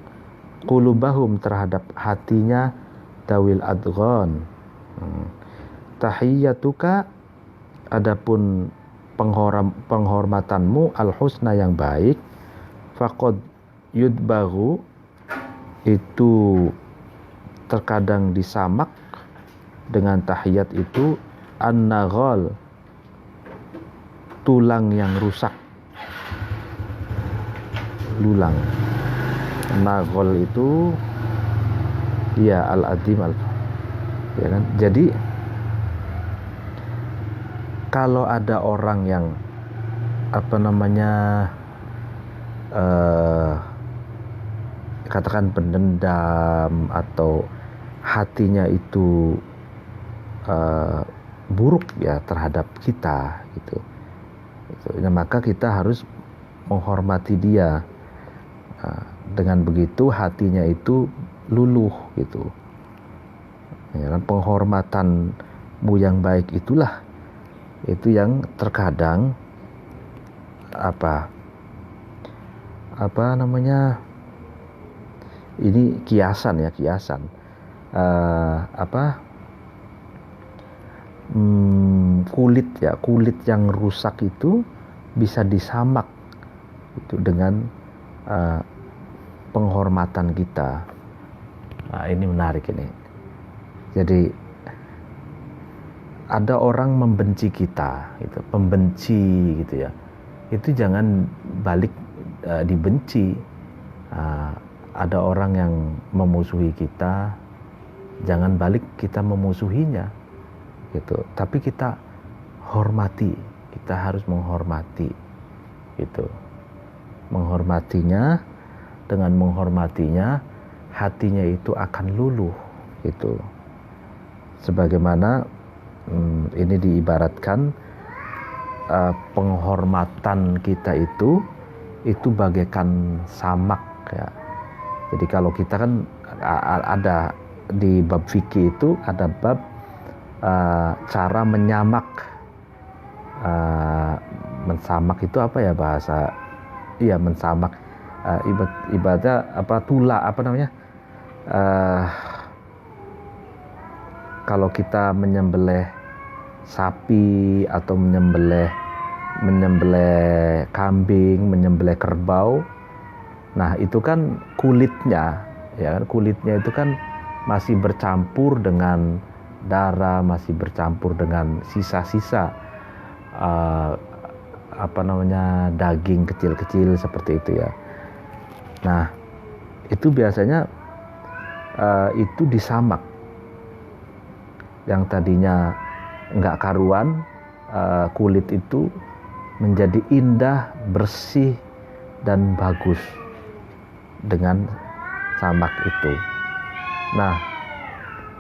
S1: qulubahum terhadap hatinya dawil adghon. Tahiyyatuka adapun penghormatanmu al-husna yang baik faqad yudbaghu itu terkadang disamak dengan tahiyat itu an-naghal tulang yang rusak. Lulang naghal itu ya al-adim ya kan. Jadi kalau ada orang yang apa namanya katakan pendendam atau hatinya itu buruk ya terhadap kita gitu. Nah, maka kita harus menghormati dia. Dengan begitu hatinya itu luluh gitu. Ya kan, penghormatanmu yang baik itulah itu yang terkadang apa namanya ini kiasan kulit yang rusak itu bisa disamak itu dengan penghormatan kita. Nah, ini menarik ini. Jadi ada orang membenci kita, gitu, pembenci gitu ya. Itu jangan balik dibenci. Ada orang yang memusuhi kita, jangan balik kita memusuhinya, gitu. Tapi kita hormati, kita harus menghormati, gitu. Menghormatinya. Dengan menghormatinya hatinya itu akan luluh gitu. Sebagaimana ini diibaratkan penghormatan kita itu bagaikan samak ya. Jadi kalau kita kan ada di bab fikih itu ada bab cara menyamak. Mensamak itu apa ya bahasa iya mensamak, ibadah apa tula apa namanya, kalau kita menyembelih sapi atau menyembelih kambing, menyembelih kerbau, nah itu kan kulitnya, ya kan, kulitnya itu kan masih bercampur dengan darah, masih bercampur dengan sisa-sisa daging kecil-kecil seperti itu ya. Nah itu biasanya itu disamak, yang tadinya nggak karuan, kulit itu menjadi indah, bersih dan bagus dengan samak itu. Nah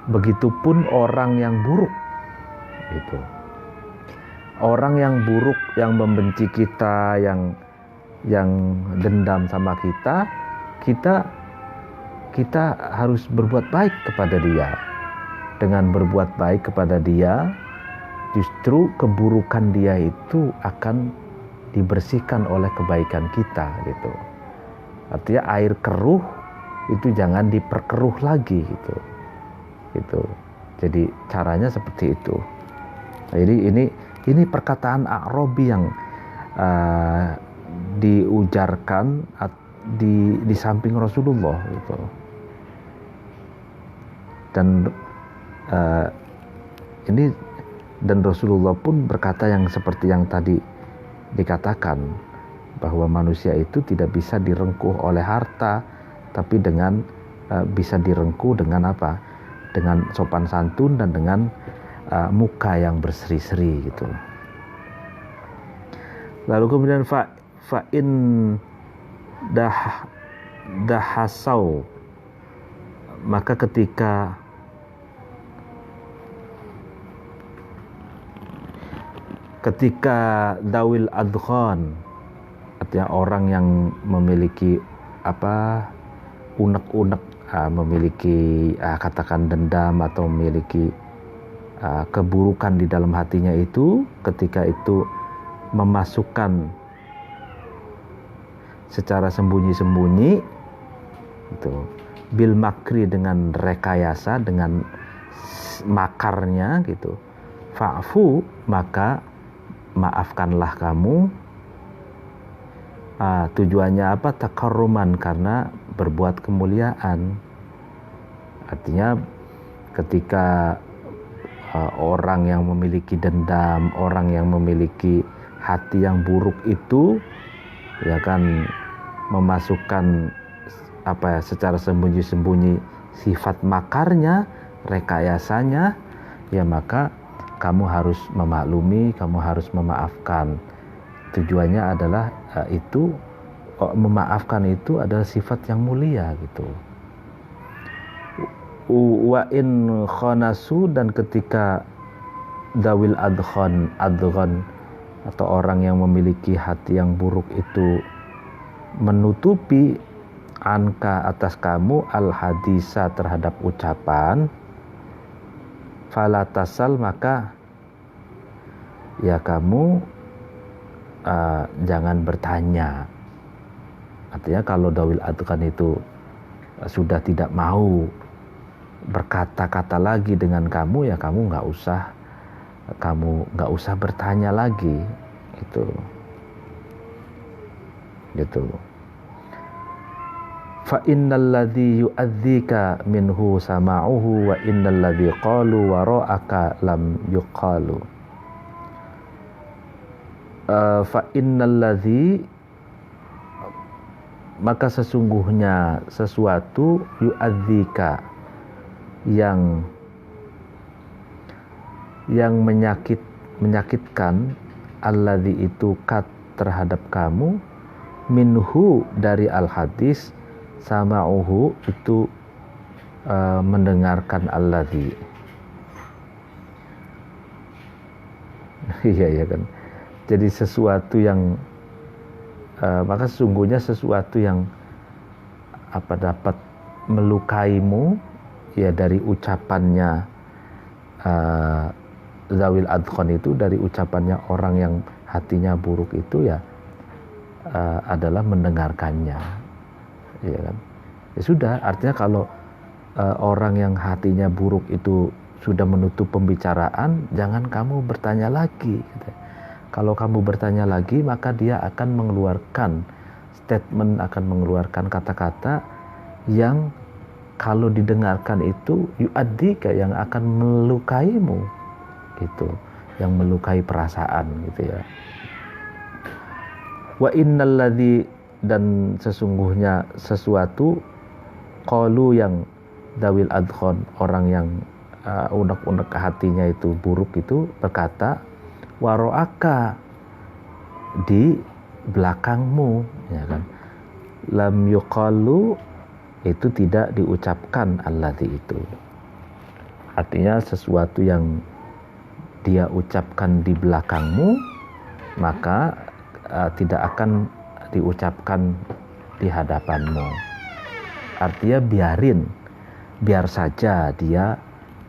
S1: begitupun orang yang buruk itu, orang yang buruk, yang membenci kita, yang dendam sama kita harus berbuat baik kepada dia. Dengan berbuat baik kepada dia, justru keburukan dia itu akan dibersihkan oleh kebaikan kita gitu. Artinya air keruh itu jangan diperkeruh lagi gitu. Jadi caranya seperti itu. Jadi ini perkataan A'rabi yang diujarkan di samping Rasulullah gitu. Dan dan Rasulullah pun berkata yang seperti yang tadi dikatakan, bahwa manusia itu tidak bisa direngkuh oleh harta, tapi bisa direngkuh dengan apa? Dengan sopan santun dan dengan muka yang berseri-seri gitu. Lalu kemudian fa'in dahasau, maka ketika dawil adkhan, artinya orang yang memiliki unek-unek, memiliki katakan dendam atau memiliki keburukan di dalam hatinya itu, ketika itu memasukkan secara sembunyi-sembunyi itu, bil makri, dengan rekayasa, dengan makarnya gitu, fa'fu, maka maafkanlah kamu. Tujuannya apa? Takarruman, karena berbuat kemuliaan. Artinya ketika orang yang memiliki dendam, orang yang memiliki hati yang buruk itu ya kan memasukkan secara sembunyi-sembunyi sifat makarnya, rekayasanya, ya maka kamu harus memaklumi, kamu harus memaafkan. Tujuannya adalah memaafkan itu adalah sifat yang mulia gitu. Wa in khanasu, dan ketika dawil adghan atau orang yang memiliki hati yang buruk itu menutupi anka, atas kamu, al hadisa, terhadap ucapan, falatasal, maka ya kamu jangan bertanya. Artinya kalau dawil adghan itu sudah tidak mau berkata-kata lagi dengan kamu, ya kamu nggak usah bertanya lagi gitu. Fa innal ladzi yu'adzika minhu sama'uhu wa innal ladzi qalu wara'aka lam yuqalu. Fa innal ladzi, maka sesungguhnya sesuatu, yu'adzika, yang menyakitkan, alladzi itu kat, terhadap kamu, minhu, dari al hadis, sama'uhu, itu mendengarkan alladzi. Iya kan. Jadi sesuatu yang maka sesungguhnya sesuatu yang dapat melukaimu, ya dari ucapannya zawil adkhan itu, dari ucapannya orang yang hatinya buruk itu, ya adalah mendengarkannya, ya kan? Ya sudah, artinya kalau orang yang hatinya buruk itu sudah menutup pembicaraan, jangan kamu bertanya lagi, gitu. Kalau kamu bertanya lagi, maka dia akan mengeluarkan statement, akan mengeluarkan kata-kata yang kalau didengarkan itu yu'addika, yang akan melukaimu, gitu, yang melukai perasaan, gitu ya. Wa innal ladzi, dan sesungguhnya sesuatu, qalu, yang dawil adkhon, orang yang unek-unek hatinya itu buruk itu berkata, waro'aka, di belakangmu, ya kan. Lam yuqalu, itu tidak diucapkan alladzi itu. Artinya sesuatu yang dia ucapkan di belakangmu, maka tidak akan diucapkan di hadapanmu. Artinya biar saja dia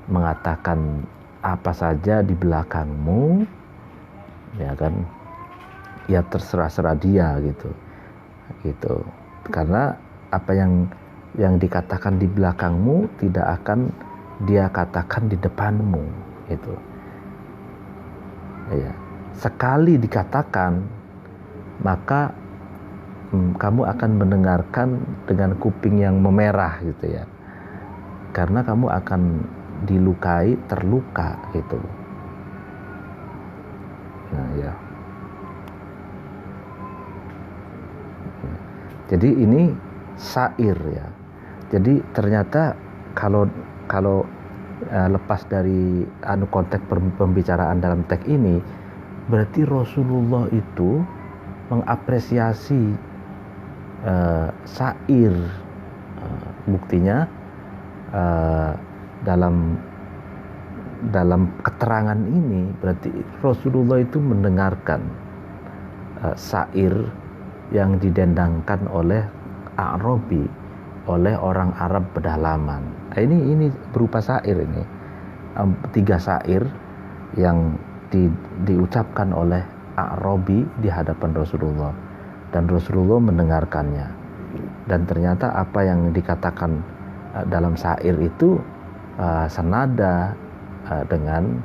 S1: mengatakan apa saja di belakangmu, ya kan, ya terserah dia, gitu. Karena apa yang dikatakan di belakangmu tidak akan dia katakan di depanmu, gitu. Ya, sekali dikatakan, maka kamu akan mendengarkan dengan kuping yang memerah, gitu ya, karena kamu akan dilukai, terluka, gitu. Nah, ya. Jadi ini syair, ya. Jadi ternyata kalau lepas dari konteks pembicaraan dalam teks ini, berarti Rasulullah itu mengapresiasi syair. Buktinya dalam keterangan ini berarti Rasulullah itu mendengarkan syair yang didendangkan oleh A'rabi, oleh orang Arab pedalaman. Ini berupa syair, ini 3 syair yang diucapkan oleh A'rabi di hadapan Rasulullah, dan Rasulullah mendengarkannya. Dan ternyata apa yang dikatakan dalam syair itu senada dengan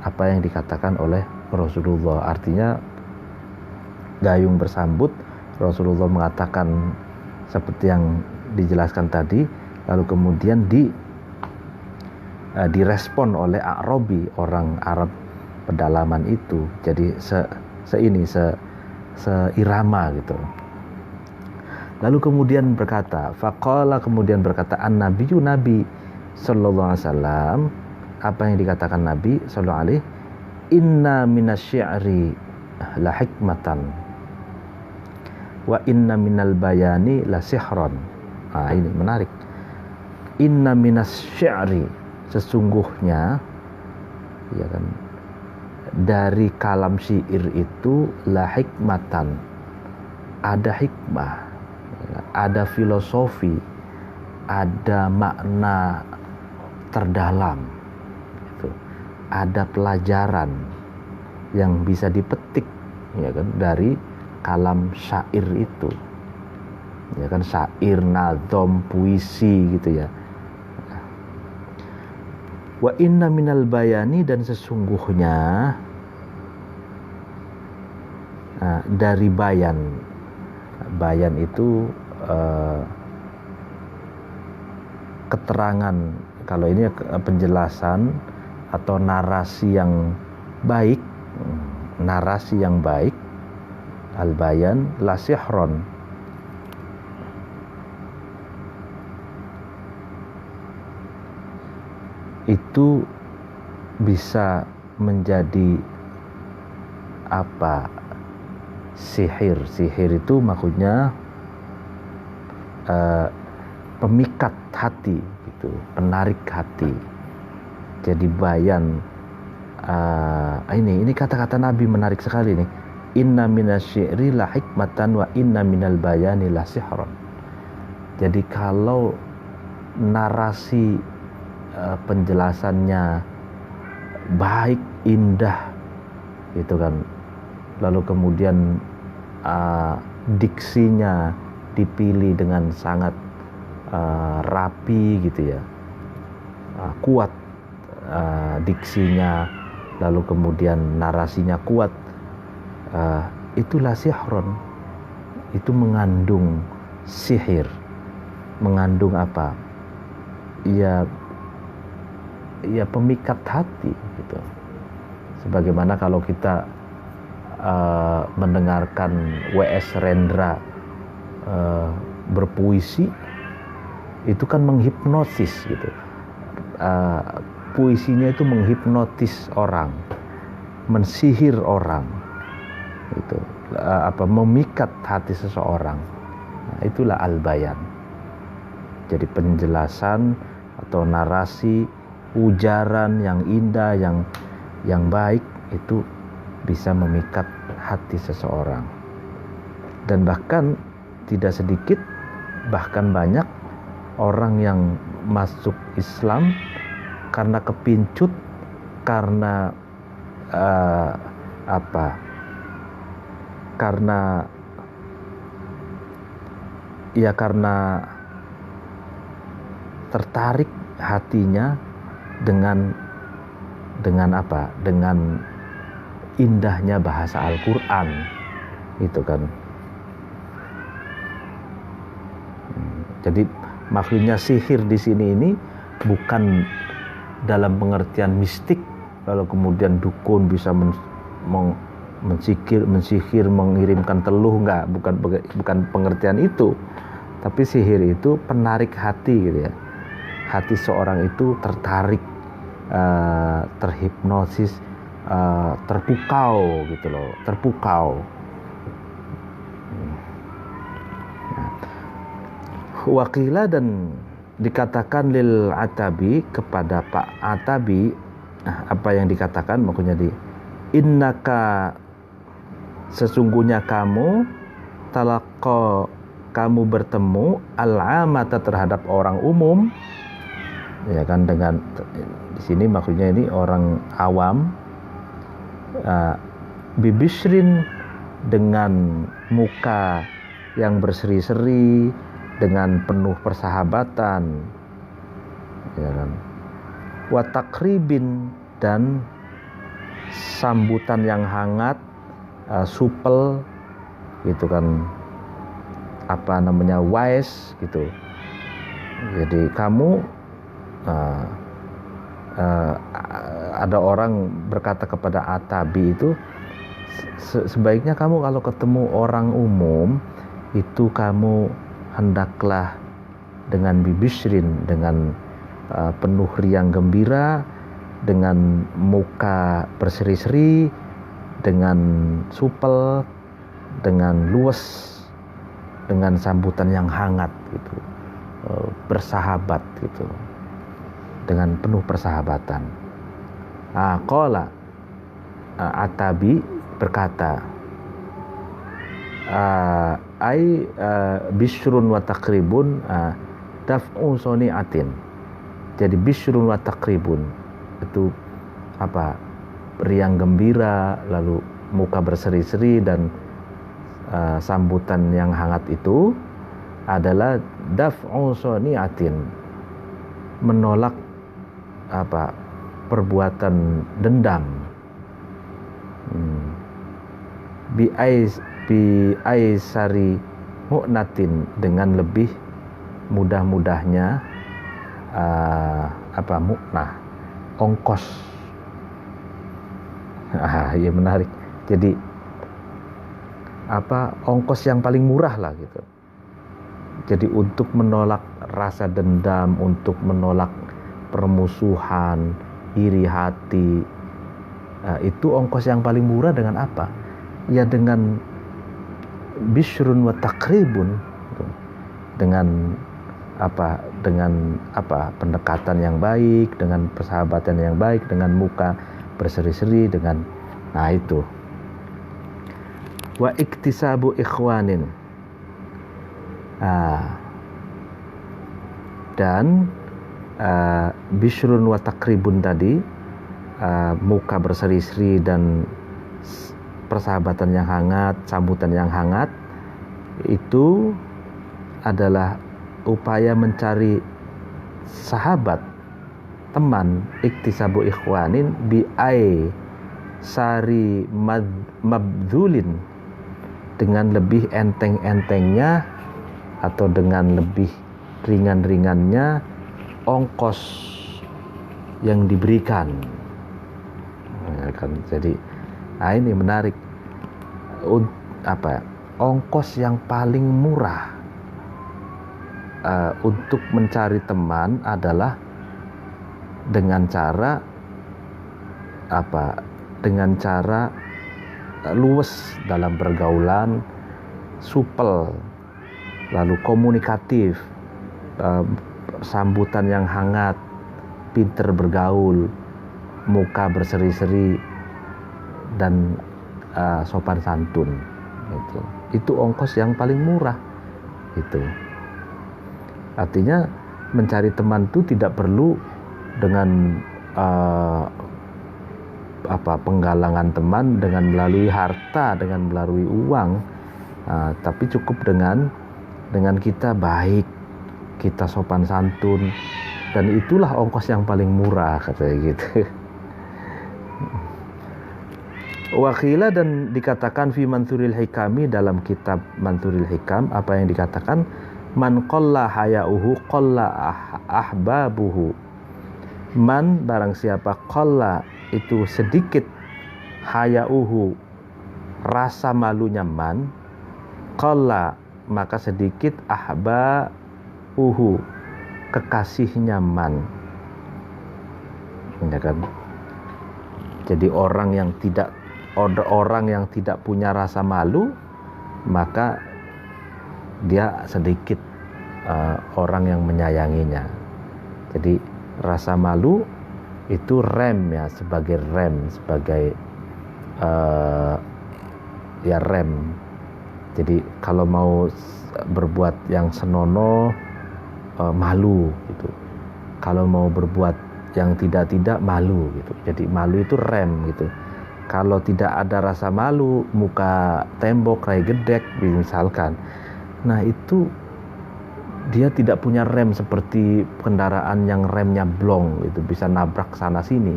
S1: apa yang dikatakan oleh Rasulullah. Artinya gayung bersambut, Rasulullah mengatakan seperti yang dijelaskan tadi, lalu kemudian direspon oleh A'rabi, orang Arab pedalaman itu. Jadi seirama, gitu. Lalu kemudian berkata, faqala, kemudian berkata an-nabiyyu, Nabi sallallahu alaihi wasallam, apa yang dikatakan Nabi sallallahu alaihi, inna minasy-syi'ri la hikmatan wa inna minal bayani la sihron. Nah, ini menarik. Inna minasy-syi'ri, sesungguhnya, ya kan, dari kalam syair itu la hikmatan, ada hikmah, ada filosofi, ada makna terdalam, gitu. Ada pelajaran yang bisa dipetik, ya kan, dari kalam syair itu, ya kan, syair, nazom, puisi, gitu ya. Wa inna minal bayani, dan sesungguhnya dari bayan itu keterangan, kalau ini penjelasan atau narasi yang baik, al-bayan la sihron, itu bisa menjadi apa? Sihir itu maksudnya pemikat hati, gitu, penarik hati. Jadi bayan, ini kata-kata Nabi menarik sekali nih. Inna minasy-syi'ri la hikmatan wa inna minal bayani la sihron. Jadi kalau narasi penjelasannya baik, indah, gitu kan, lalu kemudian diksinya dipilih dengan sangat rapi gitu ya, kuat diksinya, lalu kemudian narasinya kuat, itulah sihron. Itu mengandung sihir, mengandung apa? Ya pemikat hati gitu. Sebagaimana kalau kita mendengarkan W.S. Rendra berpuisi, itu kan menghipnotis gitu. Puisinya itu menghipnotis orang, mensihir orang, gitu. Memikat hati seseorang. Nah, itulah al-bayan. Jadi penjelasan atau narasi, ujaran yang indah, yang baik itu bisa memikat hati seseorang. Dan bahkan tidak sedikit, bahkan banyak orang yang masuk Islam karena kepincut, karena karena tertarik hatinya dengan indahnya bahasa Al-Quran, gitu kan. Jadi maksudnya sihir di sini ini bukan dalam pengertian mistik, kalau kemudian dukun bisa mensihir, mengirimkan teluh, enggak, bukan pengertian itu. Tapi sihir itu penarik hati gitu ya. Hati seorang itu tertarik, terhipnosis, terpukau gitu loh, terpukau. Wakila, dan dikatakan lil Atabi, kepada Pak Atabi, apa yang dikatakan maksudnya innaka, sesungguhnya kamu, talaqqa, kamu bertemu, al-amata, terhadap orang umum, ya kan, dengan di sini maksudnya ini orang awam, bibisrin, dengan muka yang berseri-seri, dengan penuh persahabatan, ya kan, wa takribin, dan sambutan yang hangat, supel gitu kan, wise gitu. Jadi kamu ada orang berkata kepada Atabi itu, sebaiknya kamu kalau ketemu orang umum itu kamu hendaklah dengan bibisrin, dengan penuh riang gembira, dengan muka berseri-seri, dengan supel, dengan luwes, dengan sambutan yang hangat gitu, bersahabat gitu, dengan penuh persahabatan. Qala, Atabi berkata, bishrun wa takribun daf'u soni'atin. Jadi bishrun wa takribun itu riang gembira, lalu muka berseri-seri, dan sambutan yang hangat itu adalah daf'u soni'atin, menolak perbuatan dendam, bi aisari mu'natin, dengan lebih mudah-mudahnya mu'nah, ongkos. Ya menarik. Jadi ongkos yang paling murah lah gitu. Jadi untuk menolak rasa dendam, untuk menolak permusuhan, iri hati, itu ongkos yang paling murah dengan apa? Ya dengan bishrun wa takribun, dengan pendekatan yang baik, dengan persahabatan yang baik, dengan muka berseri-seri, dengan itu. Wa iktisabu ikhwanin, dan bishrun wa takribun tadi, muka berseri-seri dan persahabatan yang hangat, sambutan yang hangat itu adalah upaya mencari sahabat, teman, iktisabu ikhwanin bi'ai sari mabdulin, dengan lebih enteng-entengnya atau dengan lebih ringan-ringannya ongkos yang diberikan. Jadi ini menarik. Ongkos yang paling murah untuk mencari teman adalah dengan cara dengan cara luwes dalam pergaulan, supel, lalu komunikatif, sambutan yang hangat, pinter bergaul, muka berseri-seri, dan sopan santun. Itu ongkos yang paling murah. Itu artinya mencari teman itu tidak perlu dengan penggalangan teman dengan melalui harta, dengan melalui uang, tapi cukup dengan kita baik, kita sopan santun, dan itulah ongkos yang paling murah, katanya gitu. Wakhila, dan dikatakan fi Manthuril Hikami, dalam kitab Manthuril Hikam, apa yang dikatakan, man qalla haya'uhu qalla ahbabuhu. Man, barang siapa, qalla itu sedikit, haya'uhu rasa malunya man, qalla maka sedikit, ahba'uhu kekasihnya man. Ya kan? Jadi orang yang tidak punya rasa malu, maka dia sedikit orang yang menyayanginya. Jadi rasa malu itu rem, ya, sebagai rem, sebagai rem. Jadi kalau mau berbuat yang senonoh, malu gitu. Kalau mau berbuat yang tidak malu gitu. Jadi malu itu rem gitu. Kalau tidak ada rasa malu, muka tembok kayak gedek misalkan, nah itu dia tidak punya rem seperti kendaraan yang remnya blong, itu bisa nabrak sana sini,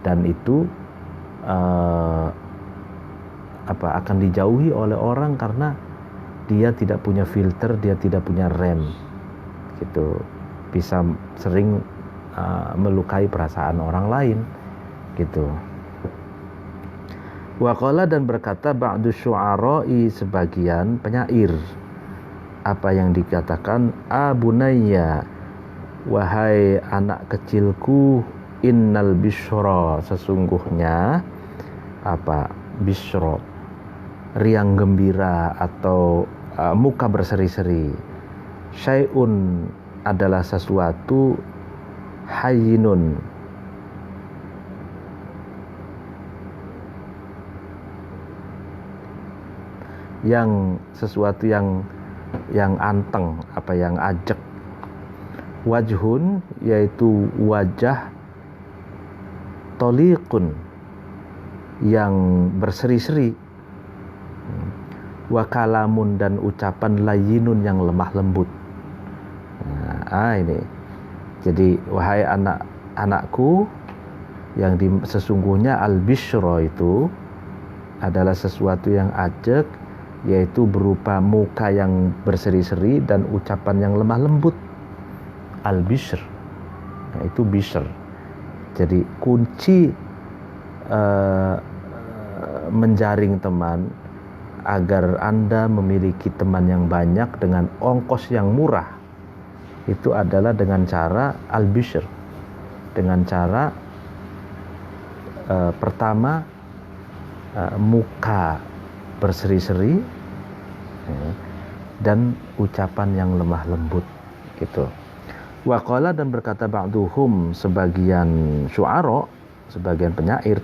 S1: dan itu akan dijauhi oleh orang karena dia tidak punya filter, dia tidak punya rem gitu, bisa sering melukai perasaan orang lain gitu. Waqala, dan berkata ba'du syu'ara'i, sebagian penyair, apa yang dikatakan, bunayya, wahai anak kecilku, innal bisyra, sesungguhnya bisyra, riang gembira atau muka berseri-seri, syai'un adalah sesuatu, hayyinun yang sesuatu yang anteng, yang ajek, wajhun yaitu wajah, toliqun yang berseri-seri, wa kalamun dan ucapan, layyinun yang lemah lembut. Ini jadi wahai anak-anakku, yang sesungguhnya al-bisyra itu adalah sesuatu yang ajek, yaitu berupa muka yang berseri-seri dan ucapan yang lemah lembut. Al-bishr, itu bishr. Jadi kunci menjaring teman agar Anda memiliki teman yang banyak dengan ongkos yang murah, itu adalah dengan cara al-bishr, dengan cara pertama, muka berseri-seri dan ucapan yang lemah lembut gitu. Waqala, dan berkata ba'duhum, sebagian syu'ara, sebagian penyair,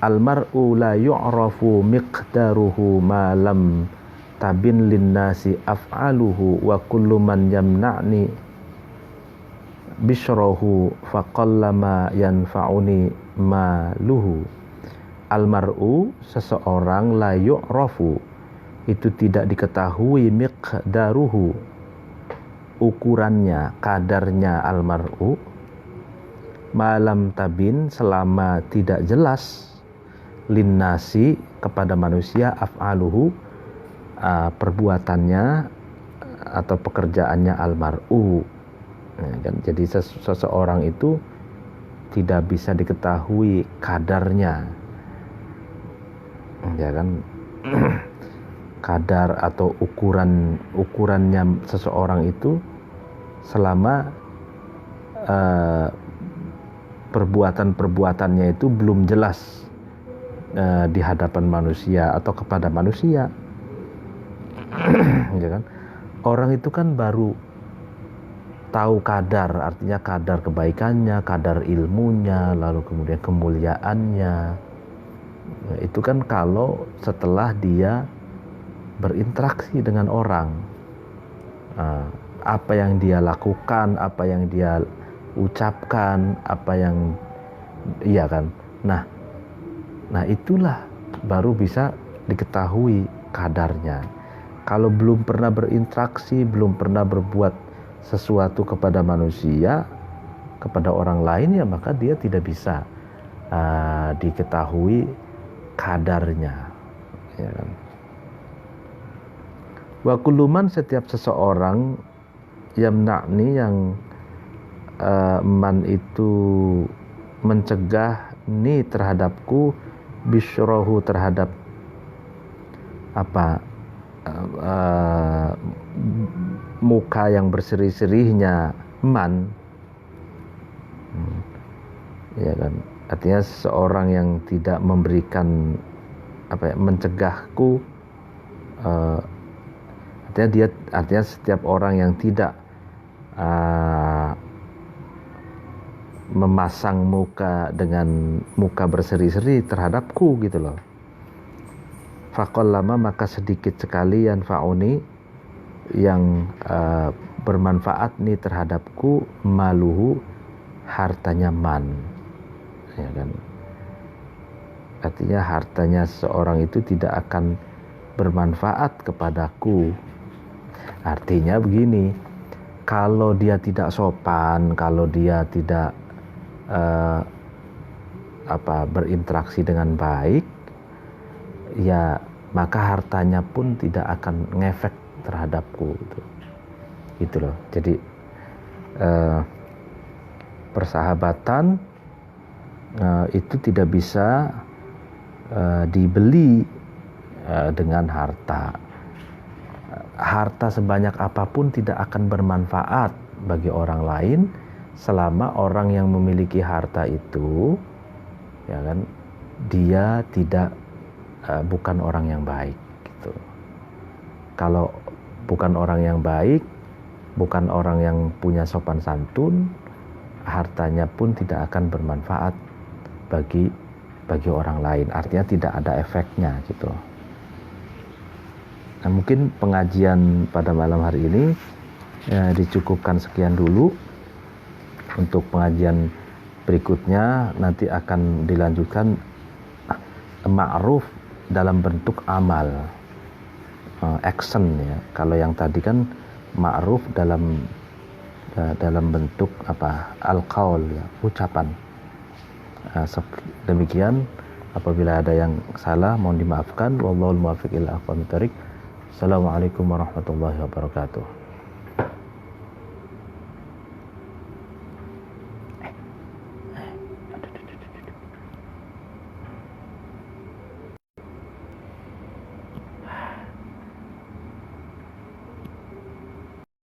S1: al-mar'u la yu'rafu miqdaruhu ma lam tabin linnasi af'aluhu, wa kullu man yamna'ni bisyrahu faqallama yanfa'uni maluhu. almar'u seseorang la yu'rafu itu tidak diketahui miqdaruhu ukurannya, kadarnya almar'u malam tabin selama tidak jelas linnasi kepada manusia af'aluhu perbuatannya atau pekerjaannya almar'u. Nah, kan? Jadi seseorang itu tidak bisa diketahui kadarnya, ya kan? Kadar atau ukurannya seseorang itu selama perbuatannya itu belum jelas di hadapan manusia atau kepada manusia. Ya kan? Orang itu kan baru tahu kadar, artinya kadar kebaikannya, kadar ilmunya, lalu kemudian kemuliaannya. Nah, itu kan kalau setelah dia berinteraksi dengan orang, apa yang dia lakukan, apa yang dia ucapkan, apa yang iya kan. Nah itulah baru bisa diketahui kadarnya. Kalau belum pernah berinteraksi, belum pernah berbuat sesuatu kepada manusia, kepada orang lain, ya maka dia tidak bisa diketahui kadarnya, ya kan? Wa kulluman setiap seseorang yamna'ni yang man itu mencegah ni terhadapku bisyrahu terhadap muka yang berseri-serihnya man, ya kan, artinya seseorang yang tidak memberikan mencegahku, artinya setiap orang yang tidak memasang muka dengan muka berseri-seri terhadapku gitu loh. Faqallama maka sedikit sekali yanfa'uni yang bermanfaat nih terhadapku maluhu hartanya man, ya kan, artinya hartanya seorang itu tidak akan bermanfaat kepadaku. Artinya begini, kalau dia tidak sopan, kalau dia tidak berinteraksi dengan baik, ya maka hartanya pun tidak akan ngefek terhadapku gitu loh. Jadi persahabatan itu tidak bisa dibeli dengan harta. Harta sebanyak apapun tidak akan bermanfaat bagi orang lain selama orang yang memiliki harta itu, ya kan, dia tidak bukan orang yang baik gitu. Kalau bukan orang yang baik, bukan orang yang punya sopan santun, hartanya pun tidak akan bermanfaat bagi orang lain. Artinya tidak ada efeknya gitu. Nah, mungkin pengajian pada malam hari ini dicukupkan sekian dulu. Untuk pengajian berikutnya nanti akan dilanjutkan ma'ruf dalam bentuk amal, action ya. Kalau yang tadi kan ma'ruf dalam bentuk al-qaul ya, ucapan. Demikian, apabila ada yang salah mohon dimaafkan. Wallahul muwaffiq ila aqwamit thoriq. Assalamualaikum warahmatullahi wabarakatuh.